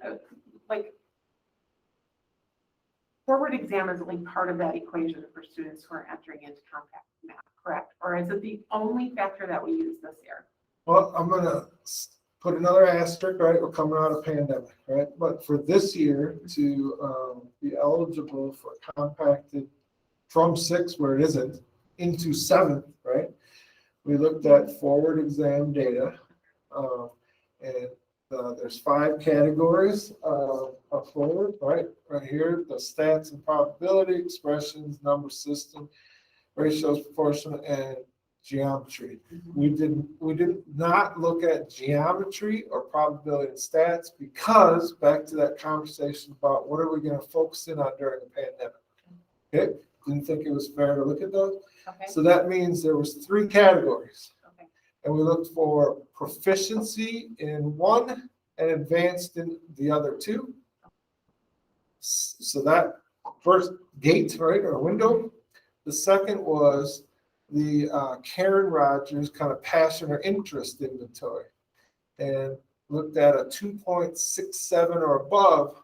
forward exam is only part of that equation for students who are entering into compact math, correct? Or is it the only factor that we use this year? Well, I'm gonna put another asterisk, right? We're coming out of pandemic, right? But for this year to be eligible for compacted from 6, where it isn't, into 7th, right? We looked at forward exam data, and there's 5 categories of forward, right? Right here, the stats and probability, expressions, number system, ratios, proportion, and geometry. We did not look at geometry or probability and stats because back to that conversation about what are we going to focus in on during the pandemic. Okay, didn't think it was fair to look at those. Okay. So that means there was 3 categories. Okay. And we looked for proficiency in one and advanced in the other 2. So that first gate, right, or window. The second was the Karen Rogers kind of passion or interest inventory, and looked at a 2.67 or above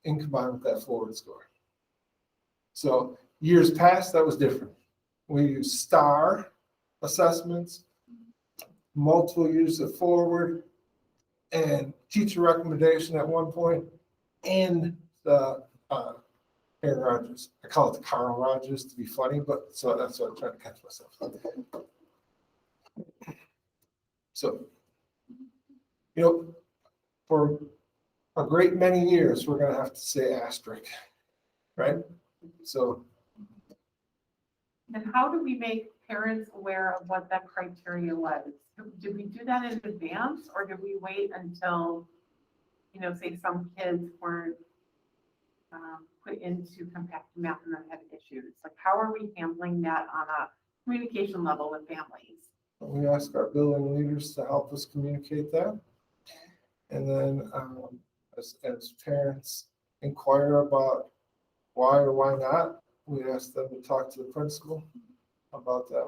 in combined with that forward score. So years past, that was different. We used STAR assessments, multiple use of forward, and teacher recommendation at one point, and the Aaron Rodgers. I call it the Carl Rogers to be funny, but so that's what I'm trying to catch myself. So, for a great many years, we're going to have to say asterisk, right? So, And how do we make parents aware of what that criteria was? Did we do that in advance, or did we wait until, say some kids weren't put into compacted math and then had issues? Like, how are we handling that on a communication level with families? we ask our building leaders to help us communicate that. And then as parents inquire about why or why not, we ask them to talk to the principal about the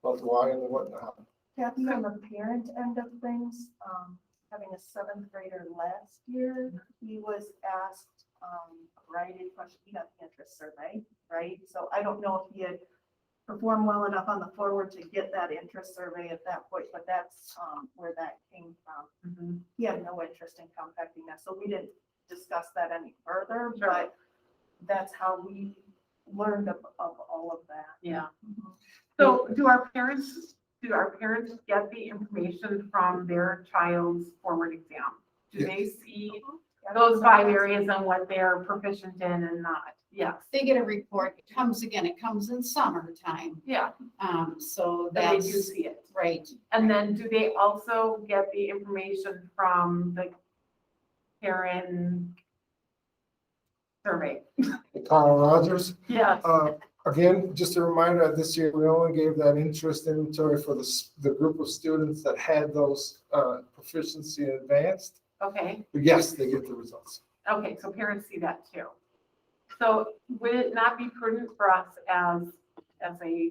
why and the whatnot. Kathy, on the parent end of things, having a 7th grader last year, he was asked a variety of questions. He got the interest survey, right? So I don't know if he had performed well enough on the forward to get that interest survey at that point, but that's where that came from. He had no interest in compacting that, so we didn't discuss that any further, Sure. but that's how we learned of all of that. Yeah. So do our parents get the information from their child's forward exam? Do they see those 5 areas and what they're proficient in and not? Yes. They get a report, it comes in summertime. Yeah, So they do that's see it. right. And then do they also get the information from the Karen survey? Carl Rogers. Yes. Again, just a reminder, this year we only gave that interest inventory for the group of students that had those proficiency in advanced. Okay. But yes, they get the results. Okay, so parents see that too. So would it not be prudent for us as a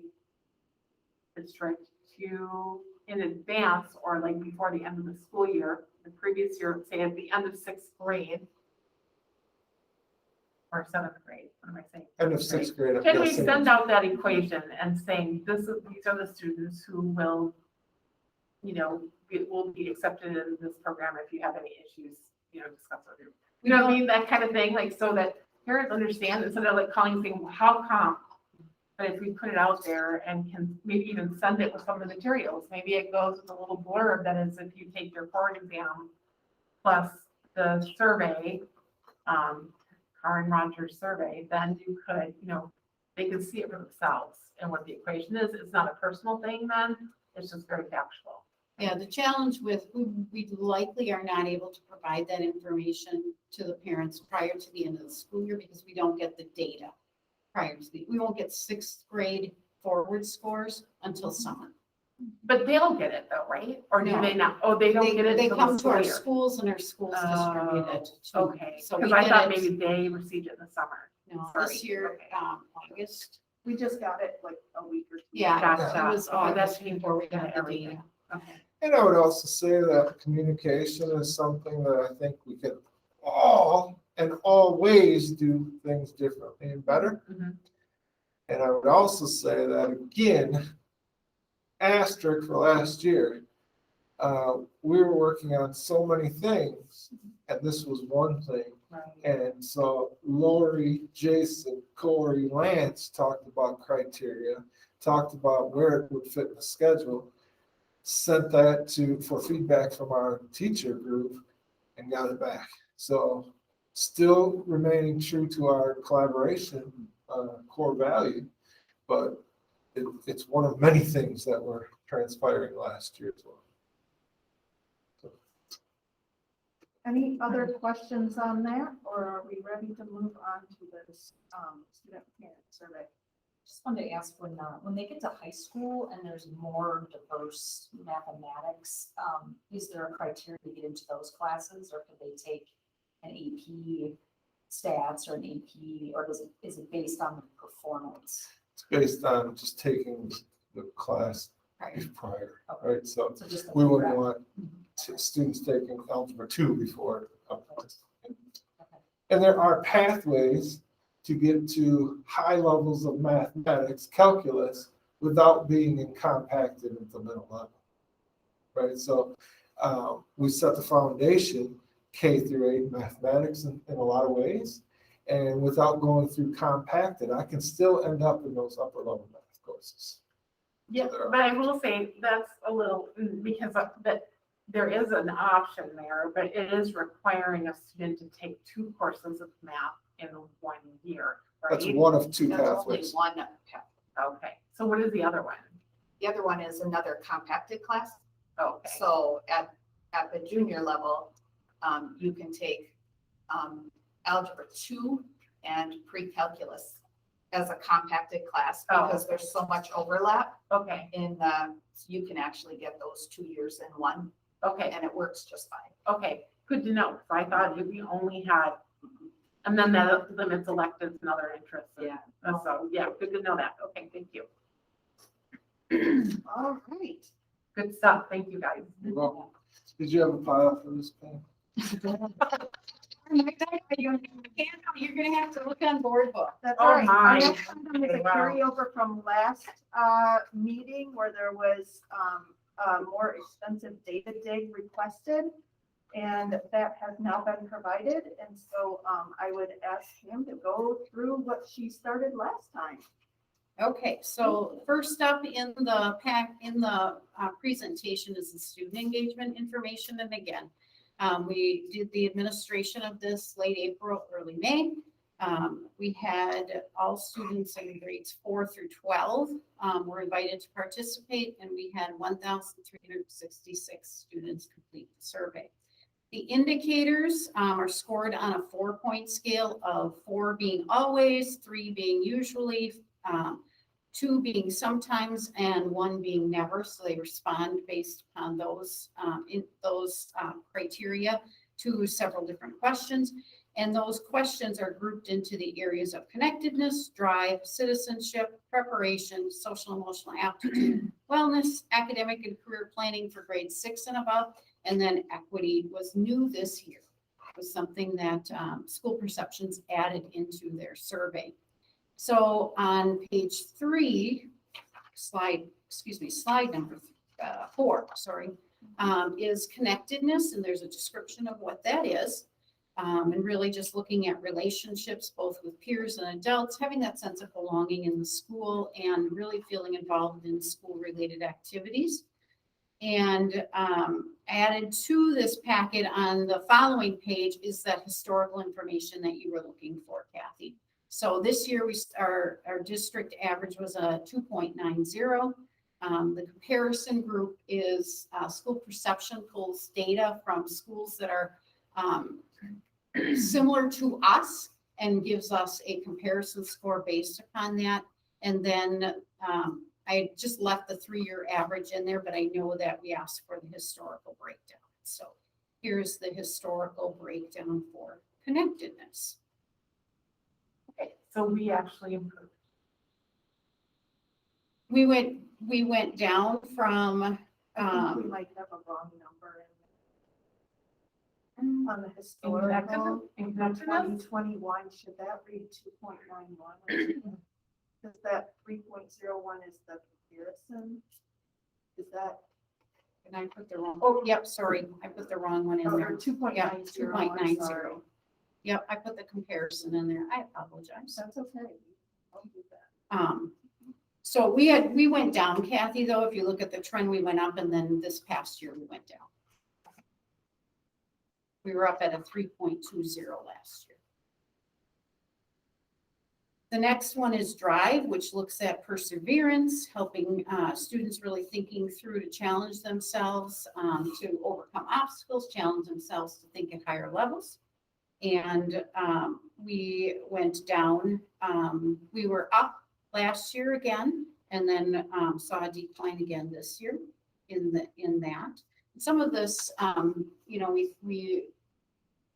district to, in advance or like before the end of the school year, the previous year, say at the end of 6th grade or 7th grade, what am I saying? End of 6th grade. I'm Can we guessing. send out that equation and saying, these are the students who will, will be accepted in this program if you have any issues, discuss with them. You know what I mean? That kind of thing, like, so that parents understand instead of like calling saying, well, how come? But if we put it out there and can maybe even send it with some of the materials, maybe it goes with a little blurb that is if you take your board exam plus the survey, Karen Rogers survey, then you could, they can see it for themselves and what the equation is. It's not a personal thing then, it's just very factual. Yeah, the challenge with, we likely are not able to provide that information to the parents prior to the end of the school year because we don't get the data prior to we won't get 6th grade forward scores until summer. But they'll get it though, right? Or do No. they not? Oh, they don't get it They until come the to our school year. schools and our schools distribute it. to- Okay, So because we I get thought it- maybe they received it in the summer. No, Sorry. this year, Okay. August. We just got it like a week or two. Yeah, Gotcha. it was Okay, August that's before we got the everything. data. Okay. And I would also say that communication is something that I think we could all and always do things differently and better. Mhm. And I would also say that again, asterisk for last year, we were working on so many things, and this was one thing. Right. And so Lori, Jason, Corey, Lance talked about criteria, talked about where it would fit in the schedule, sent that for feedback from our teacher group and got it back. So still remaining true to our collaboration core value, but it's one of many things that were transpiring last year as well. Any other questions on that, or are we ready to move on to this student parent survey? Just wanted to ask when they get to high school and there's more diverse mathematics, is there a criteria to get into those classes, or could they take an AP stats or an AP, or is it based on the performance? It's based on just taking the class Right. prior, Okay. right? So So just the we wouldn't prereq. want students taking Algebra 2 before. Okay. And there are pathways to get to high levels of mathematics, calculus, without being compacted at the middle level. Right, so we set the foundation, K through 8 mathematics in a lot of ways. And without going through compacted, I can still end up in those upper level math courses. Yeah, but I will say that's a little, because that there is an option there, but it is requiring a student to take 2 courses of math in 1 year, right? That's one of 2 That's only pathways. one path. Okay, so what is the other one? The other one is another compacted class. Okay, So at the junior level, you can take Algebra 2 and pre-calculus as a compacted class Oh. because there's so much overlap okay, you can actually get those 2 years in one, okay, and it works just fine. okay, good to know, 'cause I thought we only had, and then that limits electives and other interests. Yeah. So, yeah, good to know that, okay, thank you. All right. Good stuff, thank you, guys. You're welcome. Did you have a pile for this, Pam? You're gonna have to look on board book. That's Oh, all right. Our my. next item is a Wow. carryover from last meeting where there was a more expensive data dig requested. And that has now been provided. And so I would ask him to go through what she started last time. Okay, so first up in the presentation is the student engagement information. And again, we did the administration of this late April, early May. We had all students in grades 4 through 12 were invited to participate, and we had 1,366 students complete the survey. The indicators are scored on a 4-point scale of 4 being always, 3 being usually, 2 being sometimes, and 1 being never. So they respond based on those criteria to several different questions. And those questions are grouped into the areas of connectedness, drive, citizenship, preparation, social emotional aptitude, wellness, academic and career planning for grades 6 and above. And then equity was new this year. It was something that school perceptions added into their survey. So on page 3, slide number 4, is connectedness, and there's a description of what that is. And really just looking at relationships, both with peers and adults, having that sense of belonging in the school and really feeling involved in school-related activities. And added to this packet on the following page is that historical information that you were looking for, Kathy. So this year, our district average was a 2.90. The comparison group is school perception pulls data from schools that are similar to us and gives us a comparison score based upon that. And then I just left the 3-year average in there, but I know that we asked for the historical breakdown. So here's the historical breakdown for connectedness. Okay, so we actually improved. We went down from, I think we might have a wrong number on the historical. In In 2021, should that read 2.91? Because that 3.01 is the comparison. Is that, and I put the wrong, oh, yep, sorry, I put the wrong one in or there. 2.90? Yeah, I'm 2.90. sorry. Yep, I put the comparison in there. I apologize. That's okay. I'll do that. So we went down, Kathy, though. If you look at the trend, we went up, and then this past year we went down. We were up at a 3.20 last year. The next one is Drive, which looks at perseverance, helping students really thinking through to challenge themselves, to overcome obstacles, challenge themselves to think at higher levels. And we went down. We were up last year again, and then saw a decline again this year in that. Some of this, you know,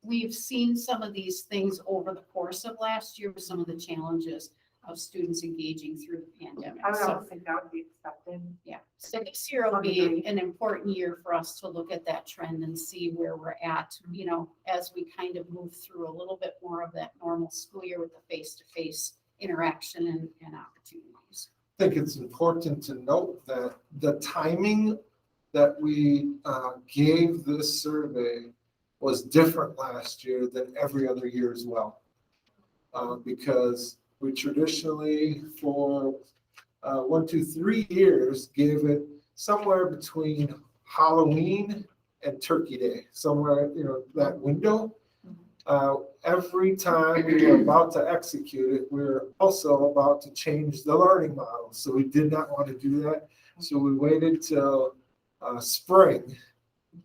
we've seen some of these things over the course of last year with some of the challenges of students engaging through the pandemic. I would So, almost think that would be expected. yeah, so this year will be an important year for us to look at that trend and see where we're at, you know, as we kind of move through a little bit more of that normal school year with the face-to-face interaction and opportunities. I think it's important to note that the timing that we gave this survey was different last year than every other year as well. Because we traditionally for 1, 2, 3 years gave it somewhere between Halloween and Turkey Day, somewhere, you know, that window. Every time we were about to execute it, we were also about to change the learning model. So we did not want to do that. So we waited till spring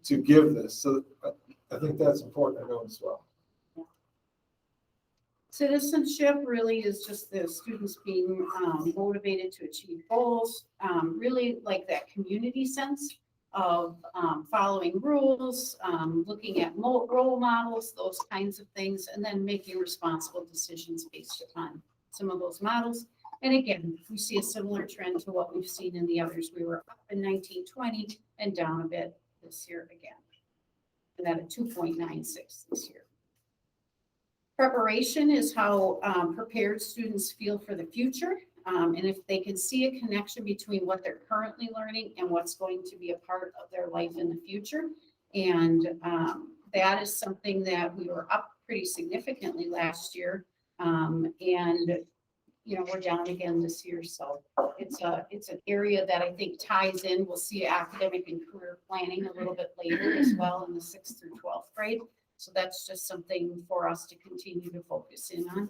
to give this. So I think that's important to know as well. Citizenship really is just the students being motivated to achieve goals, really like that community sense of following rules, looking at role models, those kinds of things, and then making responsible decisions based upon some of those models. And again, we see a similar trend to what we've seen in the others. We were up in 1920 and down a bit this year again, and at a 2.96 this year. Preparation is how prepared students feel for the future. And if they can see a connection between what they're currently learning and what's going to be a part of their life in the future. And that is something that we were up pretty significantly last year. And, you know, we're down again this year. So it's an area that I think ties in. We'll see academic and career planning a little bit later as well in the 6th through 12th grade. So that's just something for us to continue to focus in on.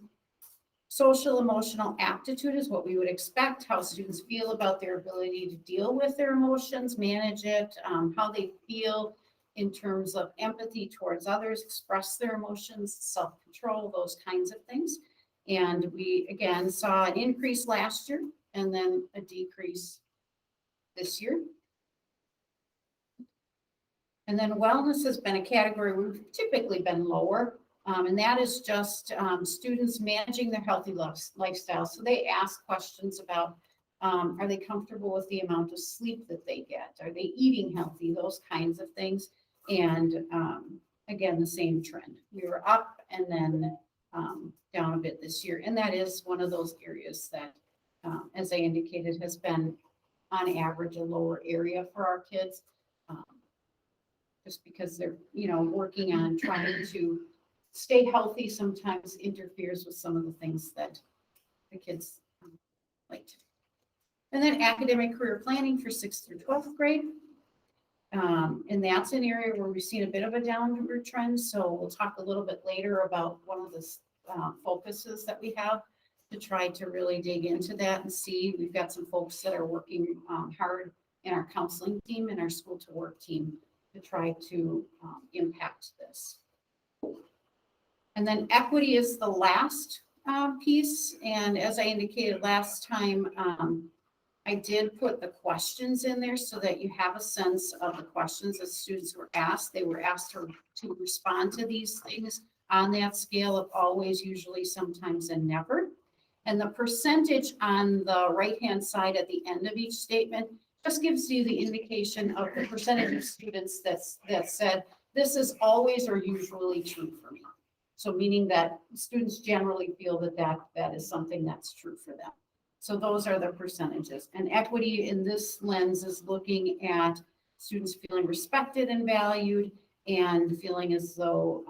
Social emotional aptitude is what we would expect, how students feel about their ability to deal with their emotions, manage it, how they feel in terms of empathy towards others, express their emotions, self-control, those kinds of things. And we, again, saw an increase last year and then a decrease this year. And then wellness has been a category we've typically been lower. And that is just students managing their healthy lifestyle. So they ask questions about, are they comfortable with the amount of sleep that they get? Are they eating healthy? Those kinds of things. And again, the same trend. We were up and then down a bit this year. And that is one of those areas that, as I indicated, has been on average a lower area for our kids. Just because they're, you know, working on trying to stay healthy sometimes interferes with some of the things that the kids like to do. And then academic career planning for 6th through 12th grade. And that's an area where we've seen a bit of a downward trend. So we'll talk a little bit later about one of the focuses that we have to try to really dig into that and see. We've got some folks that are working hard in our counseling team and our school to work team to try to impact this. And then equity is the last piece. And as I indicated last time, I did put the questions in there so that you have a sense of the questions that students were asked. They were asked to respond to these things on that scale of always, usually, sometimes, and never. And the percentage on the right-hand side at the end of each statement just gives you the indication of the percentage of students that said, this is always or usually true for me. So meaning that students generally feel that is something that's true for them. So those are the percentages. And equity in this lens is looking at students feeling respected and valued and feeling as though,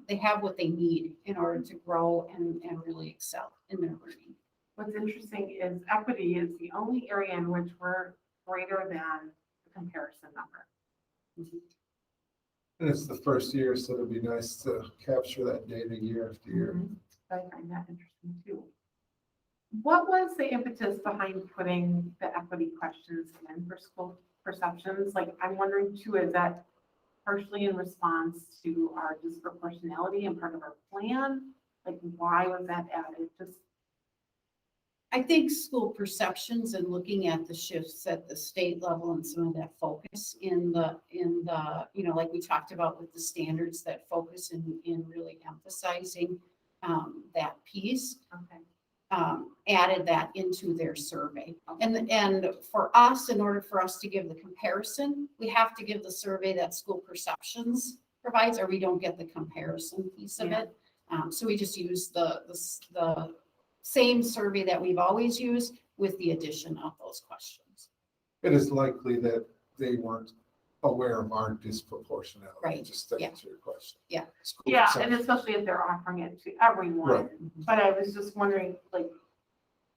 they have what they need in order to grow and really excel in their learning. What's interesting is equity is the only area in which we're greater than the comparison number. And it's the first year, so it'd be nice to capture that data year after year. I find that interesting too. What was the impetus behind putting the equity questions in for school perceptions? Like, I'm wondering too, is that partially in response to our disproportionality and part of our plan? Like, why was that added? Just I think school perceptions and looking at the shifts at the state level and some of that focus in the, like we talked about with the standards, that focus in really emphasizing that piece, added that into their survey. And for us, in order for us to give the comparison, we have to give the survey that school perceptions provides, or we don't get the comparison piece of it. So we just use the same survey that we've always used with the addition of those questions. It is likely that they weren't aware of our disproportionality. Right. Just to Yeah. answer your question. Yeah. School yeah, perception. and especially if they're offering it to everyone. Right. But I was just wondering, like,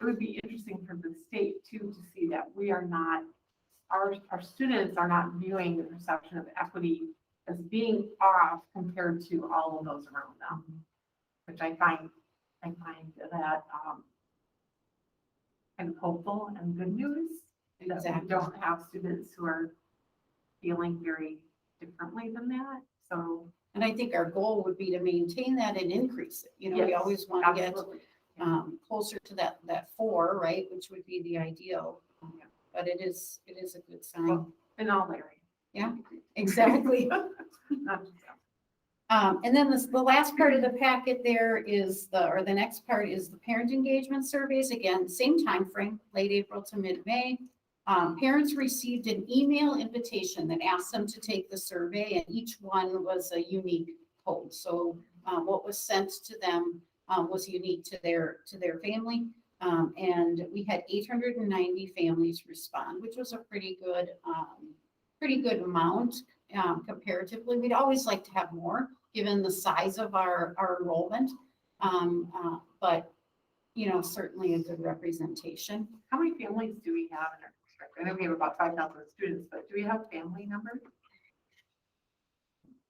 it would be interesting for the state too to see that we are not, our students are not viewing the perception of equity as being off compared to all of those around them, which I find that kind of hopeful and good news. That we Exactly. don't have students who are feeling very differently than that. So And I think our goal would be to maintain that and increase it. We yes, always want to get absolutely. closer to that 4, right, which would be the ideal. But it is a good sign. Well, in all areas. Yeah, exactly. Not just that. And then the last part of the packet there is the next part is the parent engagement surveys. Again, same time frame, late April to mid-May. Parents received an email invitation that asked them to take the survey, and each one was a unique code. So what was sent to them was unique to their family. And we had 890 families respond, which was a pretty good amount comparatively. We'd always like to have more, given the size of our enrollment. But certainly a good representation. How many families do we have in our district? I know we have about 5,000 students, but do we have family numbers?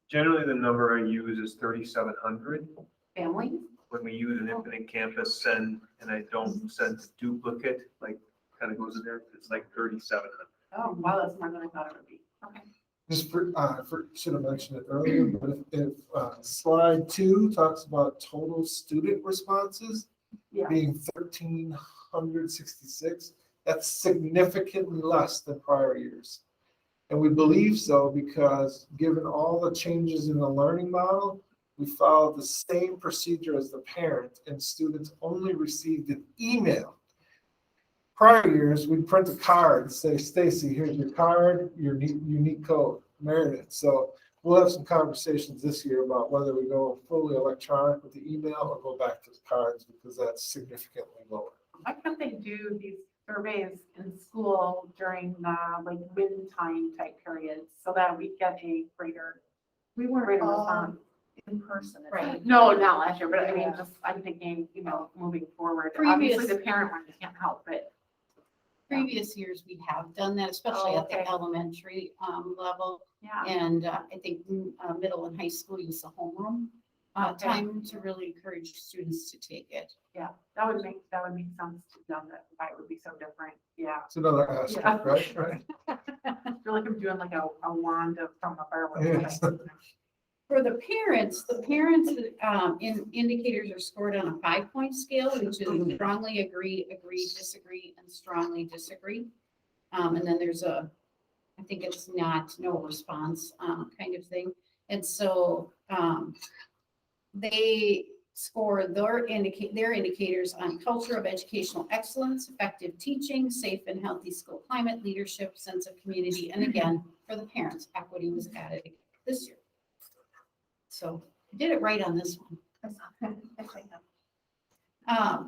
Generally, the number I use is 3,700. Families? When we use an infinite campus send, and I don't send a duplicate, like kind of goes in there, it's like 3,700. Oh, wow, that's more than I thought it would be. Okay. Just should have mentioned it earlier, but if slide 2 talks about total student responses Yeah. being 1,366, that's significantly less than prior years. And we believe so because given all the changes in the learning model, we followed the same procedure as the parent, and students only received an email. Prior years, we'd print a card and say, Stacy, here's your card, your unique code, Meredith. So we'll have some conversations this year about whether we go fully electronic with the email or go back to the cards, because that's significantly lower. Why can't they do these surveys in school during the like wind time type periods so that we get a greater We weren't Right, it was all on. in person. at Right. that No, time. not last year, but I mean, Yeah. just, I'm thinking, moving forward. Previous- Obviously, the parent one, you can't help it. Previous years, we have done that, especially Oh, at the okay. elementary level. Yeah. And I think middle and high school use the homeroom Okay. time to really encourage students to take it. Yeah, that would make sense to them, that why it would be so different. Yeah. It's another aspect, right? Right. I feel like I'm doing like a wand from a fireworks. Yes. For the parents indicators are scored on a 5-point scale, which is strongly agree, disagree, and strongly disagree. And then there's I think it's no response kind of thing. And so they score their indicators on culture of educational excellence, effective teaching, safe and healthy school climate, leadership, sense of community. And again, for the parents, equity was added this year. So I did it right on this one.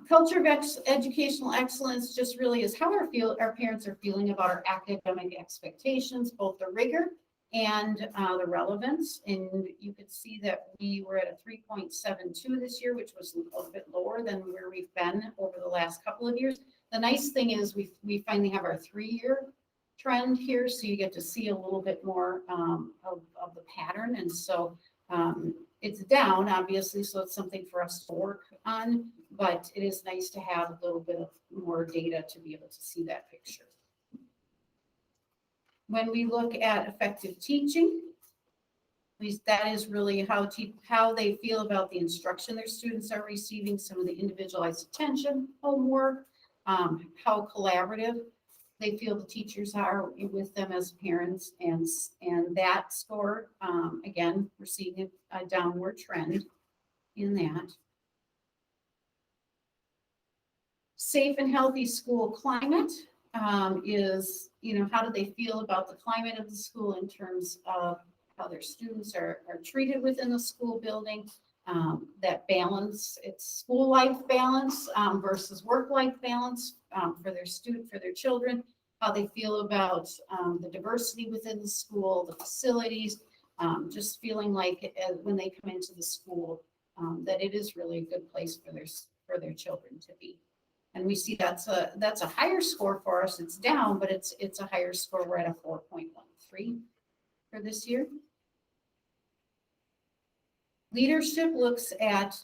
Culture of educational excellence just really is how our parents are feeling about our academic expectations, both the rigor and the relevance. And you could see that we were at a 3.72 this year, which was a little bit lower than where we've been over the last couple of years. The nice thing is we finally have our 3-year trend here, so you get to see a little bit more of the pattern. And so it's down, obviously, so it's something for us to work on, but it is nice to have a little bit of more data to be able to see that picture. When we look at effective teaching, that is really how they feel about the instruction their students are receiving, some of the individualized attention, homework, how collaborative they feel the teachers are with them as parents, and that score, again, we're seeing a downward trend in that. Safe and healthy school climate is, how do they feel about the climate of the school in terms of how their students are treated within the school building, that balance, it's school life balance versus work life balance for their children, how they feel about the diversity within the school, the facilities, just feeling like when they come into the school that it is really a good place for their children to be. And we see that's a higher score for us. It's down, but it's a higher score. We're at a 4.13 for this year. Leadership looks at,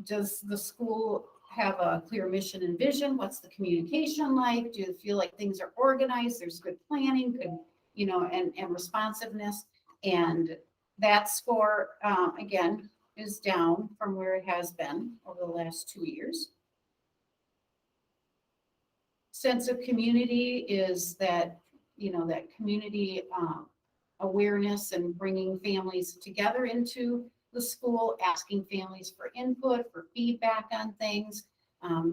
does the school have a clear mission and vision? What's the communication like? Do you feel like things are organized? There's good planning, and responsiveness. And that score, again, is down from where it has been over the last 2 years. Sense of community is that, that community awareness and bringing families together into the school, asking families for input, for feedback on things,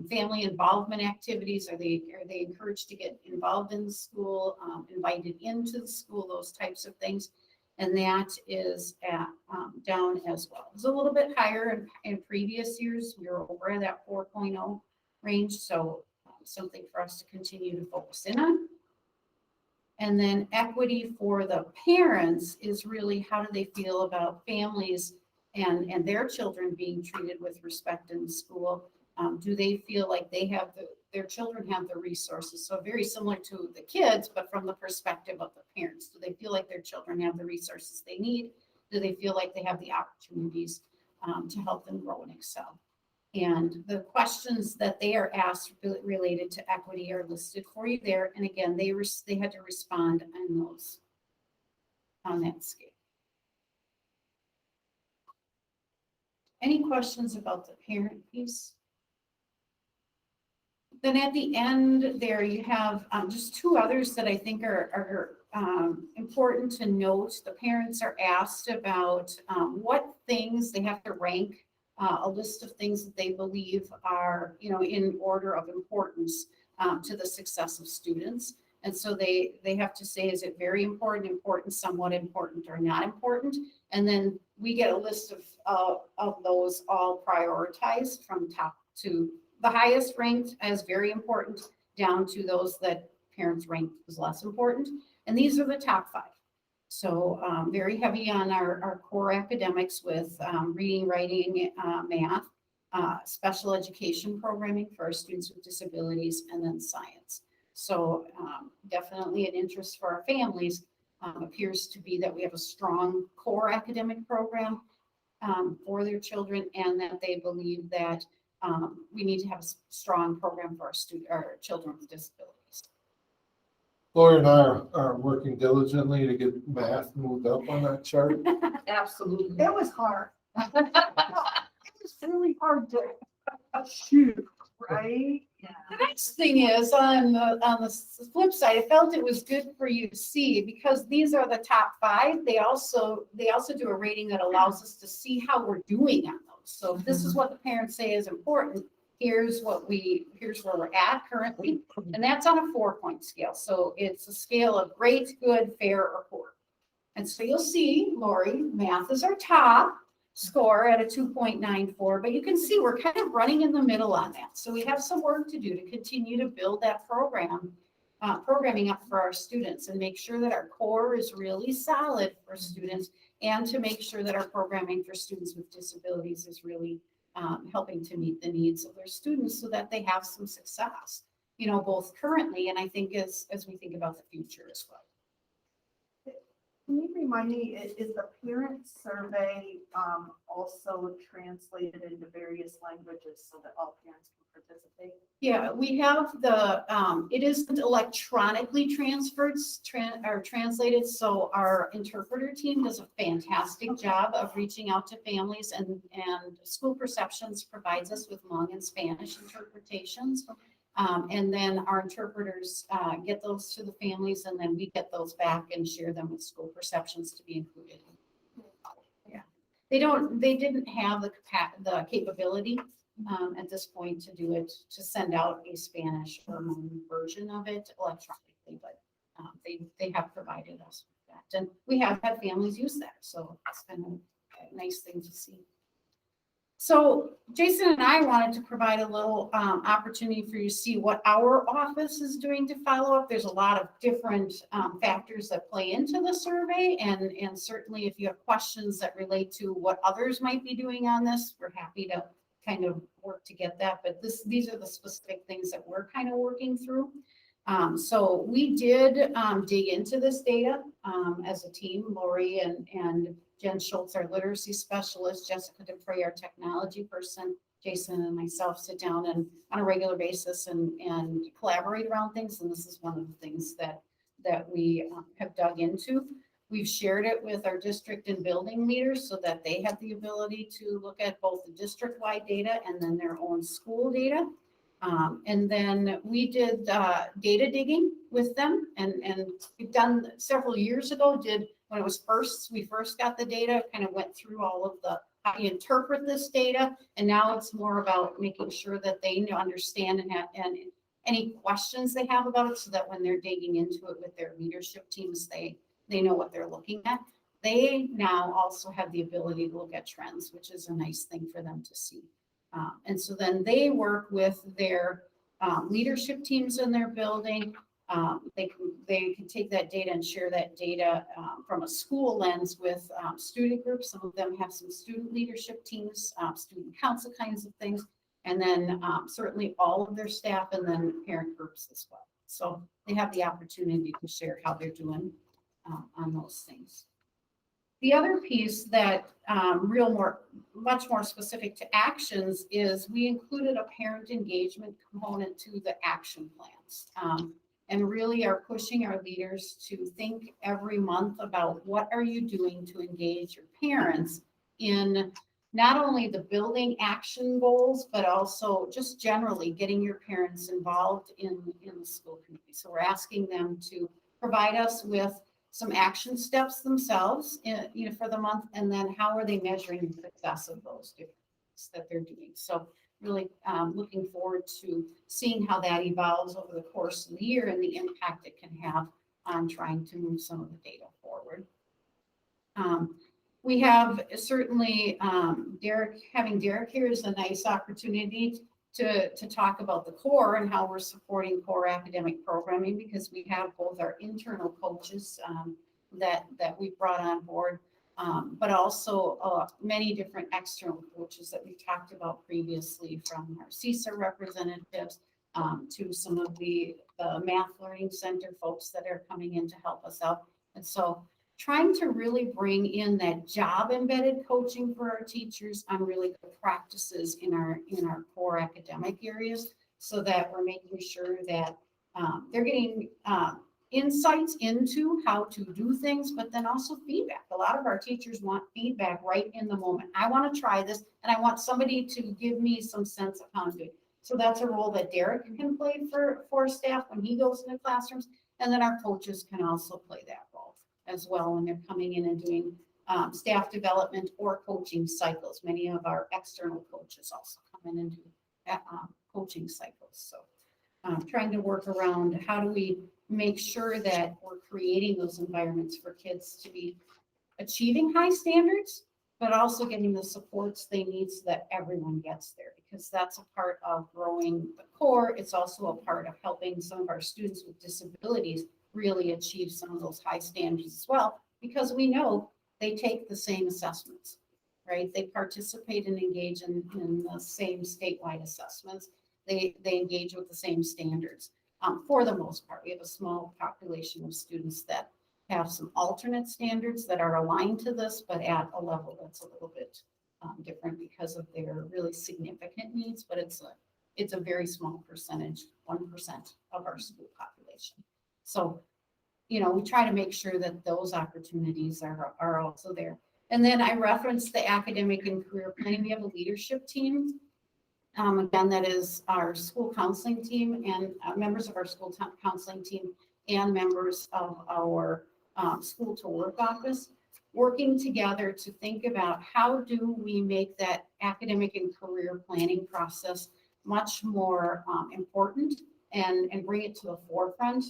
family involvement activities. Are they encouraged to get involved in the school, invited into the school, those types of things. And that is down as well. It's a little bit higher in previous years. We were over at that 4.0 range. So something for us to continue to focus in on. And then equity for the parents is really how do they feel about families and their children being treated with respect in the school? Do they feel like their children have the resources? So very similar to the kids, but from the perspective of the parents. Do they feel like their children have the resources they need? Do they feel like they have the opportunities to help them grow and excel? And the questions that they are asked related to equity are listed for you there. And again, they had to respond on that scale. Any questions about the parent piece? Then at the end there, you have just 2 others that I think are important to note. The parents are asked about what things they have to rank, a list of things that they believe are, in order of importance to the success of students. And so they have to say, is it very important, important, somewhat important, or not important? And then we get a list of those all prioritized from top to the highest ranked as very important, down to those that parents ranked as less important. And these are the top 5. So very heavy on our core academics with reading, writing, math, special education programming for our students with disabilities, and then science. So definitely an interest for our families appears to be that we have a strong core academic program for their children, and that they believe that we need to have a strong program for our children with disabilities. Lori and I are working diligently to get math moved up on that chart. Absolutely. It was hard. It was really hard to shoot, right? The next thing is on the flip side, I felt it was good for you to see because these are the top 5. They also do a rating that allows us to see how we're doing on those. So if this is what the parents say is important, here's where we're at currently, and that's on a 4-point scale. So it's a scale of great, good, fair, or poor. And so you'll see, Lori, math is our top score at a 2.94, but you can see we're kind of running in the middle on that. So we have some work to do to continue to build that programming up for our students and make sure that our core is really solid for students, and to make sure that our programming for students with disabilities is really helping to meet the needs of their students so that they have some success, both currently and I think as we think about the future as well. Can you remind me, is the parent survey also translated into various languages so that all parents can participate? Yeah, we have it isn't electronically translated, so our interpreter team does a fantastic job of reaching out to families, and School Perceptions provides us with Hmong and Spanish interpretations. And then our interpreters get those to the families, and then we get those back and share them with School Perceptions to be included. Yeah, they didn't have the capability at this point to do it, to send out a Spanish or Hmong version of it electronically, but they have provided us with that, and we have had families use that, so it's been a nice thing to see. So Jason and I wanted to provide a little opportunity for you to see what our office is doing to follow up. There's a lot of different factors that play into the survey, and certainly if you have questions that relate to what others might be doing on this, we're happy to kind of work to get that. But these are the specific things that we're kind of working through. So we did dig into this data as a team. Lori and Jen Schultz, our literacy specialist, Jessica DeFrey, our technology person, Jason and myself sit down and on a regular basis and collaborate around things. And this is one of the things that we have dug into. We've shared it with our district and building leaders so that they have the ability to look at both the district-wide data and then their own school data. And then we did data digging with them, and we've done several years ago, when we first got the data, kind of went through all of how you interpret this data. And now it's more about making sure that they understand and any questions they have about it, so that when they're digging into it with their leadership teams, they know what they're looking at. They now also have the ability to look at trends, which is a nice thing for them to see. And so then they work with their leadership teams in their building. They can take that data and share that data from a school lens with student groups. Some of them have some student leadership teams, student council kinds of things, and then certainly all of their staff, and then parent groups as well. So they have the opportunity to share how they're doing on those things. The other piece that much more specific to actions is we included a parent engagement component to the action plans, and really are pushing our leaders to think every month about what are you doing to engage your parents in not only the building action goals, but also just generally getting your parents involved in the school community. So we're asking them to provide us with some action steps themselves, for the month, and then how are they measuring the success of those different things that they're doing. So really looking forward to seeing how that evolves over the course of the year and the impact it can have on trying to move some of the data forward. We have certainly having Derek here is a nice opportunity to talk about the core and how we're supporting core academic programming, because we have both our internal coaches that we've brought on board, but also many different external coaches that we've talked about previously, from our CSER representatives to some of the Math Learning Center folks that are coming in to help us out. And so trying to really bring in that job embedded coaching for our teachers on really good practices in our core academic areas, so that we're making sure that they're getting insights into how to do things, but then also feedback. A lot of our teachers want feedback right in the moment. I want to try this, and I want somebody to give me some sense of how to do it. So that's a role that Derek can play for staff when he goes into classrooms, and then our coaches can also play that role as well when they're coming in and doing staff development or coaching cycles. Many of our external coaches also come in and do coaching cycles. So trying to work around how do we make sure that we're creating those environments for kids to be achieving high standards, but also getting the supports they need so that everyone gets there, because that's a part of growing the core. It's also a part of helping some of our students with disabilities really achieve some of those high standards as well, because we know they take the same assessments, right? They participate and engage in the same statewide assessments. They engage with the same standards. For the most part, we have a small population of students that have some alternate standards that are aligned to this, but at a level that's a little bit different because of their really significant needs. But it's a very small percentage, 1% of our school population. So, we try to make sure that those opportunities are also there. And then I referenced the academic and career planning. We have a leadership team. Again, that is our school counseling team and members of our school counseling team and members of our school to work office, working together to think about how do we make that academic and career planning process much more important and bring it to the forefront.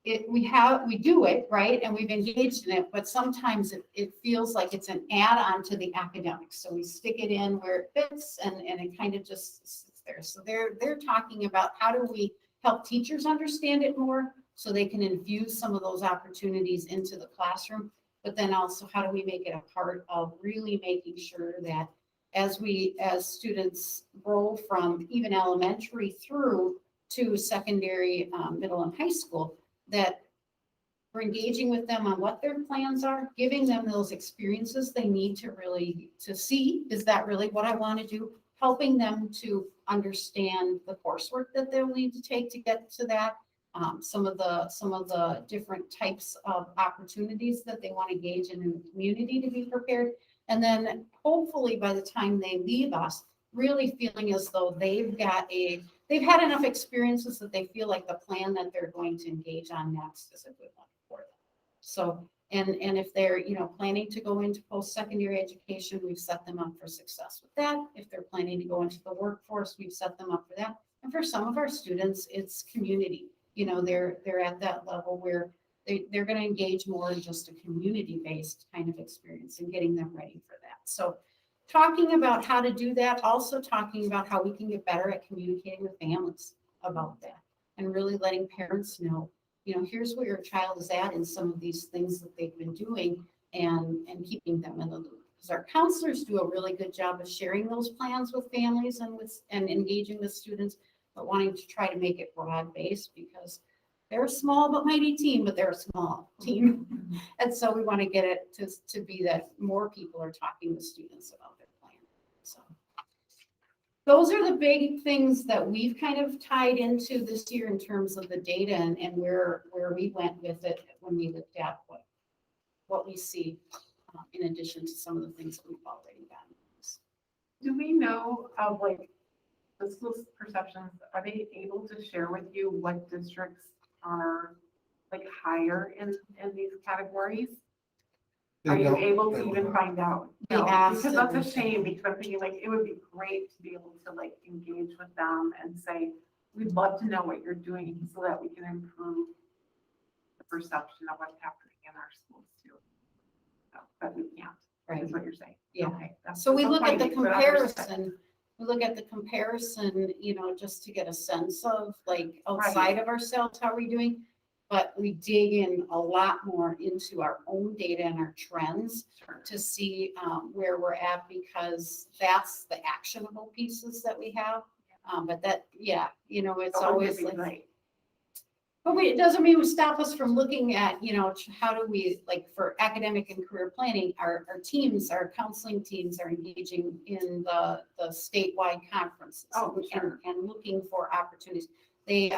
We do it, right? And we've engaged in it, but sometimes it feels like it's an add-on to the academics. So we stick it in where it fits and it kind of just sits there. So they're talking about how do we help teachers understand it more so they can infuse some of those opportunities into the classroom, but then also how do we make it a part of really making sure that as students grow from even elementary through to secondary, middle and high school, that we're engaging with them on what their plans are, giving them those experiences they need to see, is that really what I want to do? Helping them to understand the coursework that they'll need to take to get to that. Some of the different types of opportunities that they want to engage in the community to be prepared. And then hopefully by the time they leave us, really feeling as though they've had enough experiences that they feel like the plan that they're going to engage on next is a good one for them. So, and if they're, planning to go into post-secondary education, we've set them up for success with that. If they're planning to go into the workforce, we've set them up for that. And for some of our students, it's community. They're at that level where they're going to engage more in just a community-based kind of experience and getting them ready for that. So talking about how to do that, also talking about how we can get better at communicating with families about that and really letting parents know, here's where your child is at in some of these things that they've been doing and keeping them in the loop. Because our counselors do a really good job of sharing those plans with families and engaging with students, but wanting to try to make it broad-based because they're a small but mighty team, but they're a small team. And so we want to get it to be that more people are talking to students about their plan. So those are the big things that we've kind of tied into this year in terms of the data and where we went with it when we looked at what we see in addition to some of the things that we've already done. Do we know of the school's perceptions? Are they able to share with you what districts are higher in these categories? Are you able to even find out? No, because that's a shame, because I'm thinking it would be great to be able to engage with them and say, we'd love to know what you're doing so that we can improve the perception of what's happening in our schools too. So, but we can't, Right. is what you're saying. Yeah. Okay. So we look at the disappointing, but I understand. comparison. We look at the comparison, just to get a sense of outside of ourselves, how are we doing? but we dig in a lot more into our own data and our trends to see where we're at, because that's the actionable pieces that we have. But that, yeah, you know, it's always like, but it doesn't mean we stop us from looking at, you know, how do we, like for academic and career planning, our teams, our counseling teams are engaging in the statewide conferences. Oh, sure. And looking for opportunities. They,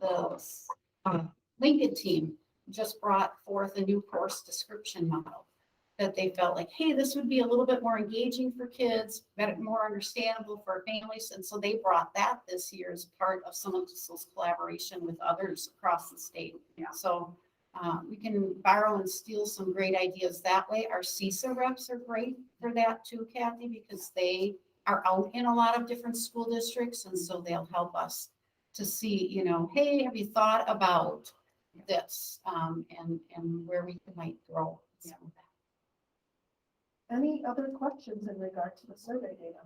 the Lincoln team just brought forth a new course description model that they felt like, hey, this would be a little bit more engaging for kids, better, more understandable for families. And so they brought that this year as part of some of this collaboration with others across the state. Yeah. So we can borrow and steal some great ideas that way. Our CISA reps are great for that too, Kathy, because they are out in a lot of different school districts. And so they'll help us to see, you know, hey, have you thought about this and where we might grow? Yeah. Any other questions in regard to the survey data?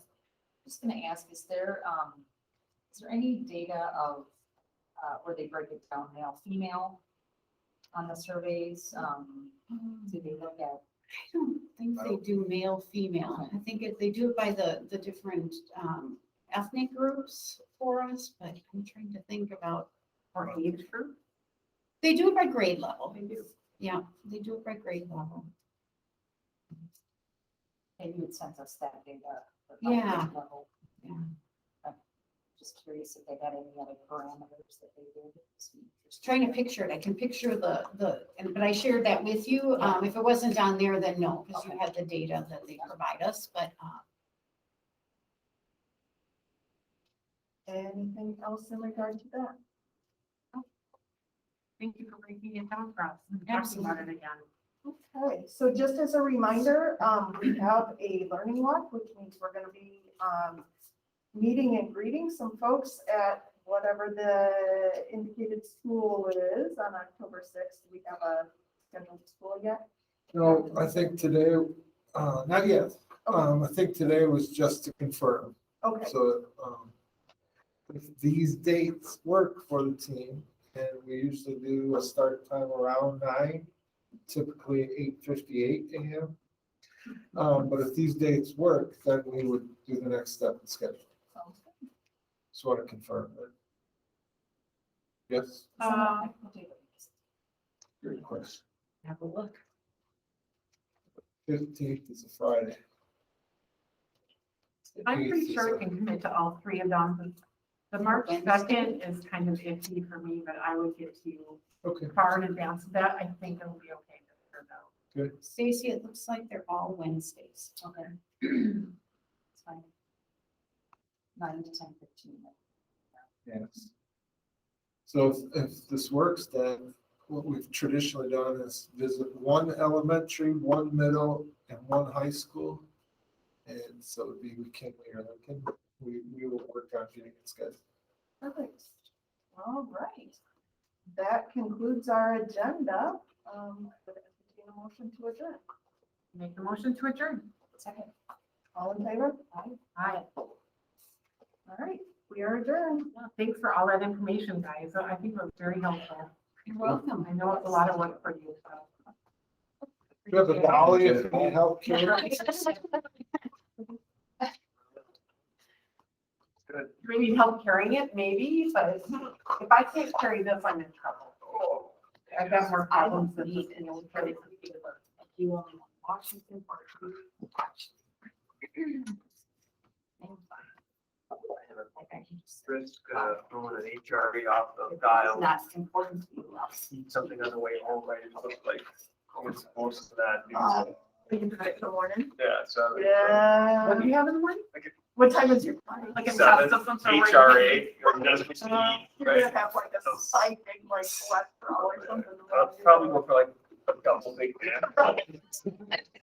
Just gonna ask, is there any data of, where they break it down male, female on the surveys? Do they look at? I don't think they do male, female. I think they do it by the different ethnic groups for us, but I'm trying to think about. Or age group? They do it by grade level. They do. Yeah, they do it by grade level. Maybe you would send us that data. at the Yeah. level. Yeah. I'm just curious if they had any other parameters that they did. Just trying to picture it. I can picture but I shared that with you. If it wasn't on there, then no, because you had the data that they provide us, but Anything else in regard to that? Thank you for breaking it down for us and talking about it again. Okay, so just as a reminder, we have a learning walk, which means we're gonna be, meeting and greeting some folks at whatever the indicated school is on October 6th. Do we have a scheduled school yet? No, I think today, not yet. I think today was just to confirm. Okay, So, if these dates work for the team, and we usually do a start time around 9, typically 8:58 a.m. But if these dates work, then we would do the next step in schedule. sounds good. Just want to confirm that. Yes, good question. Have a look. 15th is a Friday. I'm 8th pretty is sure a- I can commit to all three of them. The March 2nd is kind of iffy for me, but I would get to you Okay, far in advance of that. I think it'll be okay to figure it out. good. Stacy, it looks like they're all Wednesdays. Okay. It's fine. 9 to 10:15. Yes. So if this works, then what we've traditionally done is visit one elementary, one middle, and one high school. And so it'd be McKinley or Lincoln. We will work on getting it scheduled. Perfect. All right. That concludes our agenda. Would entertain a motion to adjourn. Make the motion to adjourn. Second. All in favor? Aye. All right, we are adjourned. Thanks for all that information, guys. I think it was very helpful. You're welcome. I know it's a lot of work for you, so. Do you have a dolly if you need help, Karen? Good. Do we need help carrying it? Maybe, but if I can't carry this, I'm in trouble. I've got more problems than just, you know, carrying the paper. You only want Washington Park. Risk throwing an HRA off the dial, Not important to you. eat something on the way home, right? It looks like it's most of that. We can try it in the morning. Yeah, so. Yeah. What do you have in the morning? What time is your flight? Like a Seven, test of some sort? HRA, or doesn't eat, You're gonna right? have like a psychic, like cholesterol or something. I'll probably go for like a double big.